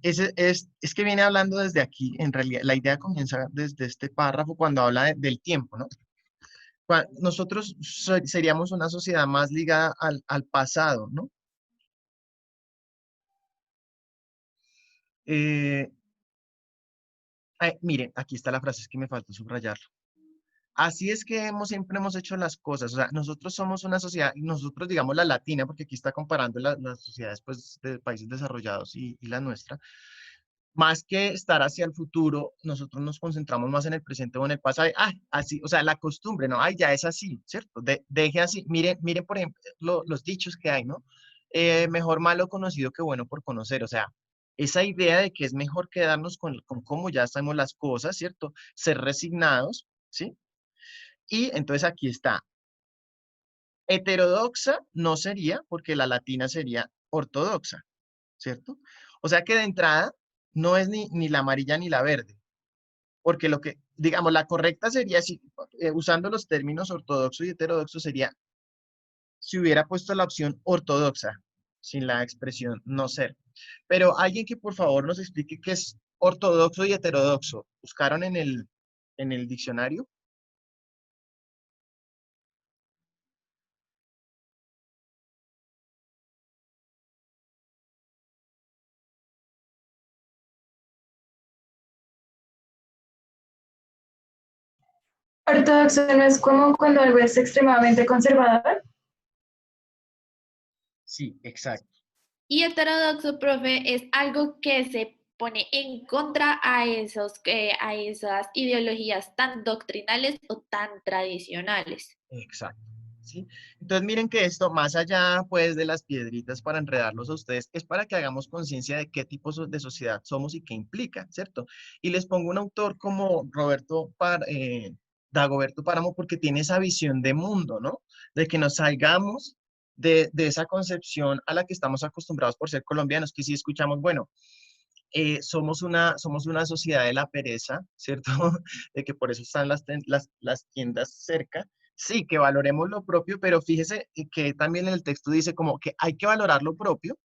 que viene hablando desde aquí, en realidad, la idea comienza desde este párrafo cuando habla del tiempo, ¿no? Nosotros seríamos una sociedad más ligada al pasado, ¿no? Eh, miren, aquí está la frase, es que me faltó subrayarlo. Así es que siempre hemos hecho las cosas. O sea, nosotros somos una sociedad, nosotros digamos la latina, porque aquí está comparando las sociedades pues, de países desarrollados y la nuestra. Más que estar hacia el futuro, nosotros nos concentramos más en el presente o en el pasado. Así, o sea, la costumbre, ¿no? Ay, ya es así, ¿cierto? Deje así. Miren, por ejemplo, los dichos que hay, ¿no? Mejor malo conocido que bueno por conocer. O sea, esa idea de que es mejor quedarnos con cómo ya sabemos las cosas, ¿cierto? Ser resignados, ¿sí? Y entonces aquí está. Heterodoxa no sería, porque la latina sería ortodoxa, ¿cierto? O sea que de entrada no es ni la amarilla ni la verde, porque lo que, digamos, la correcta sería, si, usando los términos ortodoxo y heterodoxo, sería si hubiera puesto la opción ortodoxa, sin la expresión no ser. Pero alguien que por favor nos explique qué es ortodoxo y heterodoxo. ¿Buscaron en el diccionario? Ortodoxo no es como cuando algo es extremadamente conservador. Sí, exacto. Y heterodoxo, profe, es algo que se pone en contra a esas ideologías tan doctrinales o tan tradicionales. Exacto. ¿Sí? Entonces miren que esto, más allá pues de las piedritas para enredarlos a ustedes, es para que hagamos conciencia de qué tipo de sociedad somos y qué implica, ¿cierto? Y les pongo un autor como Dagoberto Páramo porque tiene esa visión de mundo, ¿no? De que nos salgamos de esa concepción a la que estamos acostumbrados por ser colombianos, que si escuchamos, bueno, somos una sociedad de la pereza, ¿cierto? De que por eso están las tiendas cerca. Sí, que valoremos lo propio, pero fíjese que también en el texto dice como que hay que valorar lo propio,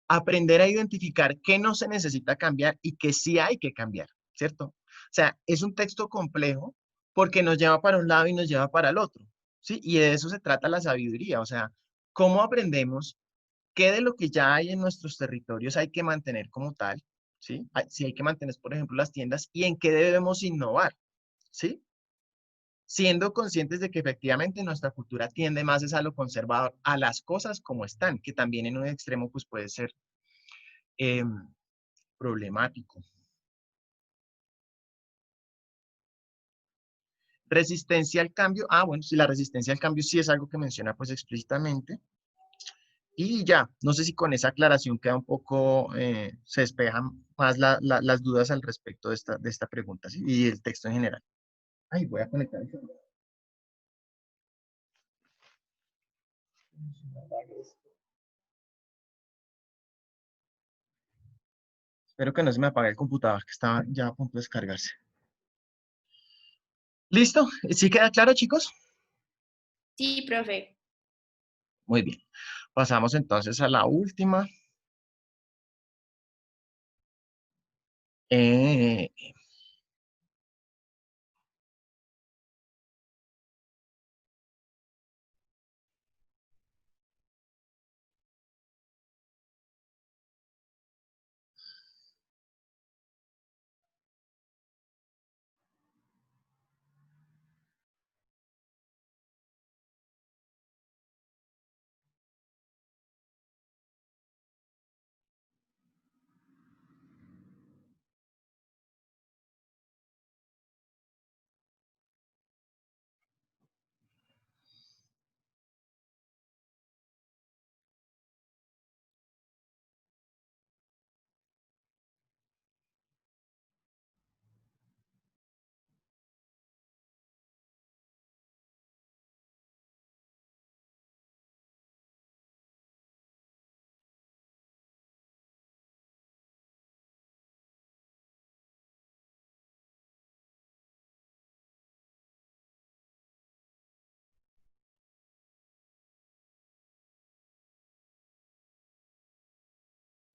aprender a identificar qué no se necesita cambiar y qué sí hay que cambiar, ¿cierto? O sea, es un texto complejo porque nos lleva para un lado y nos lleva para el otro, ¿sí? Y de eso se trata la sabiduría, o sea, cómo aprendemos qué de lo que ya hay en nuestros territorios hay que mantener como tal, ¿sí? Si hay que mantener, por ejemplo, las tiendas y en qué debemos innovar, ¿sí? Siendo conscientes de que efectivamente nuestra cultura tiende más es a lo conservador, a las cosas como están, que también en un extremo pues puede ser eh, problemático. Resistencia al cambio, bueno, si la resistencia al cambio sí es algo que menciona pues explícitamente. Y ya, no sé si con esa aclaración queda un poco, se despejan más las dudas al respecto de esta pregunta, ¿sí? Y el texto en general. Ay, voy a conectar el celular. Espero que no se me apague el computador, que estaba ya a punto de descargarse. ¿Listo? ¿Sí queda claro, chicos? Sí, profe. Muy bien. Pasamos entonces a la última. Eh,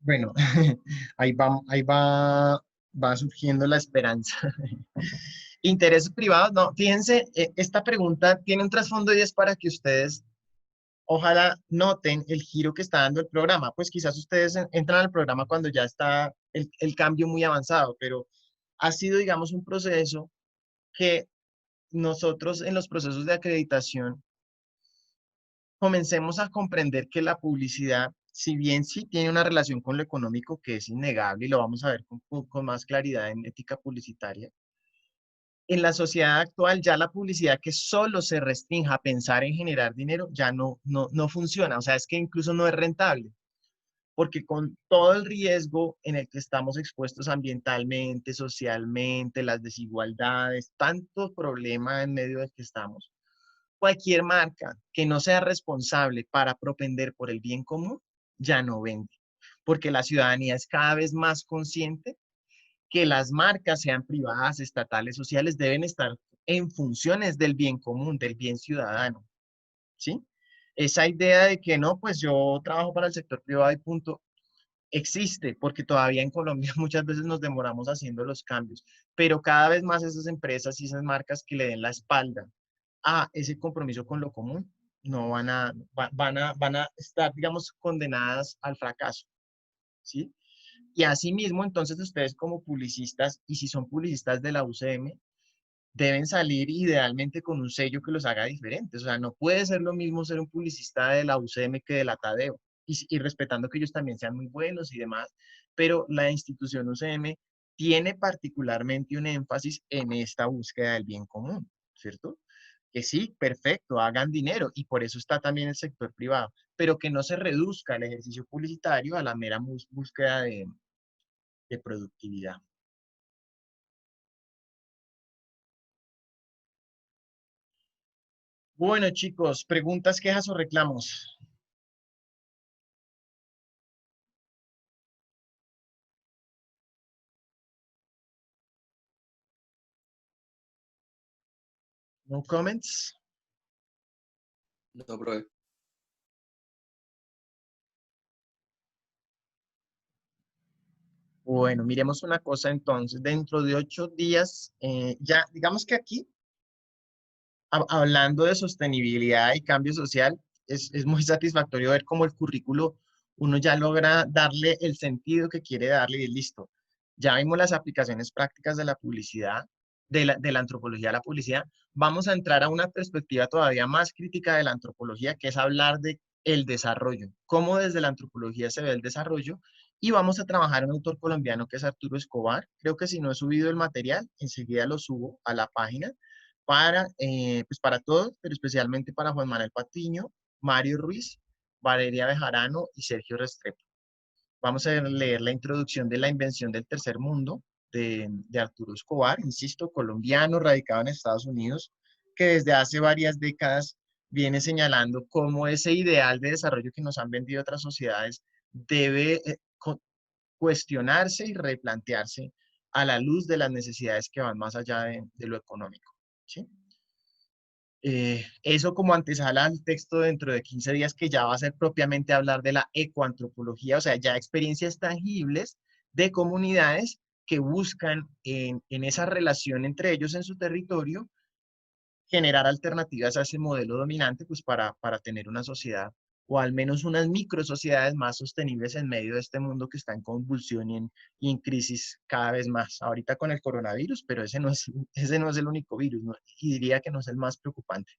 bueno, va surgiendo la esperanza. Intereses privados, no, fíjense, esta pregunta tiene un trasfondo y es para que ustedes ojalá noten el giro que está dando el programa. Pues quizás ustedes entran al programa cuando ya está el cambio muy avanzado, pero ha sido, digamos, un proceso que nosotros en los procesos de acreditación comencemos a comprender que la publicidad, si bien sí tiene una relación con lo económico que es innegable y lo vamos a ver con más claridad en ética publicitaria, en la sociedad actual ya la publicidad que solo se restrinja a pensar en generar dinero ya no funciona. O sea, es que incluso no es rentable, porque con todo el riesgo en el que estamos expuestos ambientalmente, socialmente, las desigualdades, tanto problema en medio del que estamos, cualquier marca que no sea responsable para propender por el bien común ya no vende, porque la ciudadanía es cada vez más consciente que las marcas, sean privadas, estatales, sociales, deben estar en funciones del bien común, del bien ciudadano, ¿sí? Esa idea de que no, pues yo trabajo para el sector privado y punto, existe, porque todavía en Colombia muchas veces nos demoramos haciendo los cambios, pero cada vez más esas empresas y esas marcas que le den la espalda a ese compromiso con lo común, no van a estar, digamos, condenadas al fracaso, ¿sí? Y asimismo, entonces ustedes como publicistas, y si son publicistas de la UCM, deben salir idealmente con un sello que los haga diferentes. O sea, no puede ser lo mismo ser un publicista de la UCM que de la Tadeo, y respetando que ellos también sean muy buenos y demás, pero la institución UCM tiene particularmente un énfasis en esta búsqueda del bien común, ¿cierto? Que sí, perfecto, hagan dinero, y por eso está también el sector privado, pero que no se reduzca el ejercicio publicitario a la mera búsqueda de productividad. Bueno, chicos, preguntas, quejas o reclamos. No comments. No, profe. Bueno, miremos una cosa entonces. Dentro de 8 días, ya digamos que aquí, hablando de sostenibilidad y cambio social, es muy satisfactorio ver cómo el currículo uno ya logra darle el sentido que quiere darle y listo. Ya vimos las aplicaciones prácticas de la publicidad, de la antropología a la publicidad. Vamos a entrar a una perspectiva todavía más crítica de la antropología, que es hablar de el desarrollo, cómo desde la antropología se ve el desarrollo, y vamos a trabajar en un autor colombiano que es Arturo Escobar. Creo que si no he subido el material, enseguida lo subo a la página pues para todos, pero especialmente para Juan Manuel Patiño, Mario Ruiz, Valeria Bejarano y Sergio Restrepo. Vamos a leer la introducción de La invención del tercer mundo de Arturo Escobar, insisto, colombiano, radicado en Estados Unidos, que desde hace varias décadas viene señalando cómo ese ideal de desarrollo que nos han vendido otras sociedades debe cuestionarse y replantearse a la luz de las necesidades que van más allá de lo económico. ¿Sí? Eso como antesala al texto dentro de 15 días, que ya va a ser propiamente hablar de la ecoantropología, o sea, ya experiencias tangibles de comunidades que buscan en esa relación entre ellos en su territorio generar alternativas a ese modelo dominante, pues para tener una sociedad o al menos unas micro sociedades más sostenibles en medio de este mundo que está en convulsión y en crisis cada vez más. Ahorita con el coronavirus, pero ese no es el único virus, ¿no? Y diría que no es el más preocupante,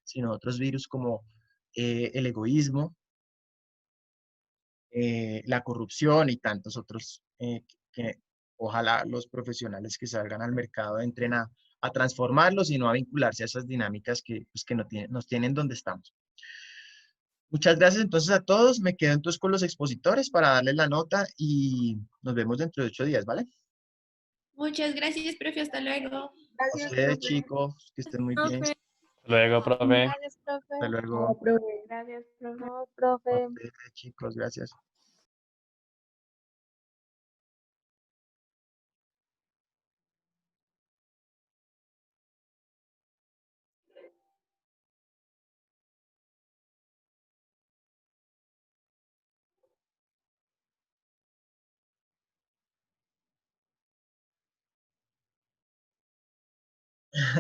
sino otros virus como el egoísmo, la corrupción y tantos otros que ojalá los profesionales que salgan al mercado entren a transformarlos y no a vincularse a esas dinámicas que, pues, que nos tienen donde estamos. Muchas gracias entonces a todos. Me quedo entonces con los expositores para darles la nota y nos vemos dentro de 8 días, ¿vale? Muchas gracias, profe. Hasta luego. A Gracias, ustedes, profe. chicos, que estén muy bien. Profe, Luego, profe. gracias, profe. Hasta No, luego. profe. Gracias, profe. No, A profe. ustedes, chicos, gracias.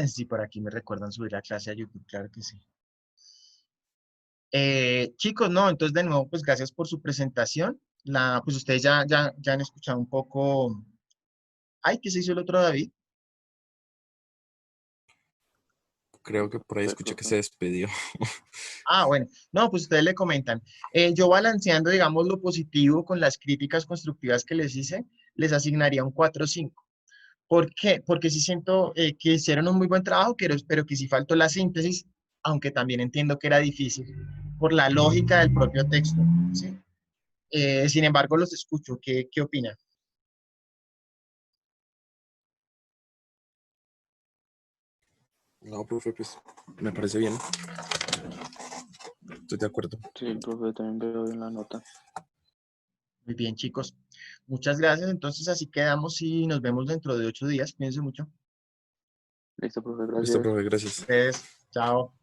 Sí, por aquí me recuerdan subir la clase a YouTube, claro que sí. Chicos, no, entonces de nuevo, pues gracias por su presentación. Pues ustedes ya han escuchado un poco. Ay, ¿qué se hizo el otro David? Creo que por ahí Sí, escuché que profe. se despidió. Ah, bueno, no, pues ustedes le comentan. Yo balanceando, digamos, lo positivo con las críticas constructivas que les hice, les asignaría un 4-5. ¿Por qué? Porque sí siento que hicieron un muy buen trabajo, pero que sí faltó la síntesis, aunque también entiendo que era difícil por la lógica del propio texto, ¿sí? Sin embargo, los escucho. ¿Qué opinan? No, profe, pues me parece bien. Estoy de acuerdo. Sí, profe, también veo bien la nota. Muy bien, chicos. Muchas gracias. Entonces, así quedamos y nos vemos dentro de 8 días. Cuídense mucho. Listo, profe, Listo, gracias. profe, gracias. Ustedes, chao.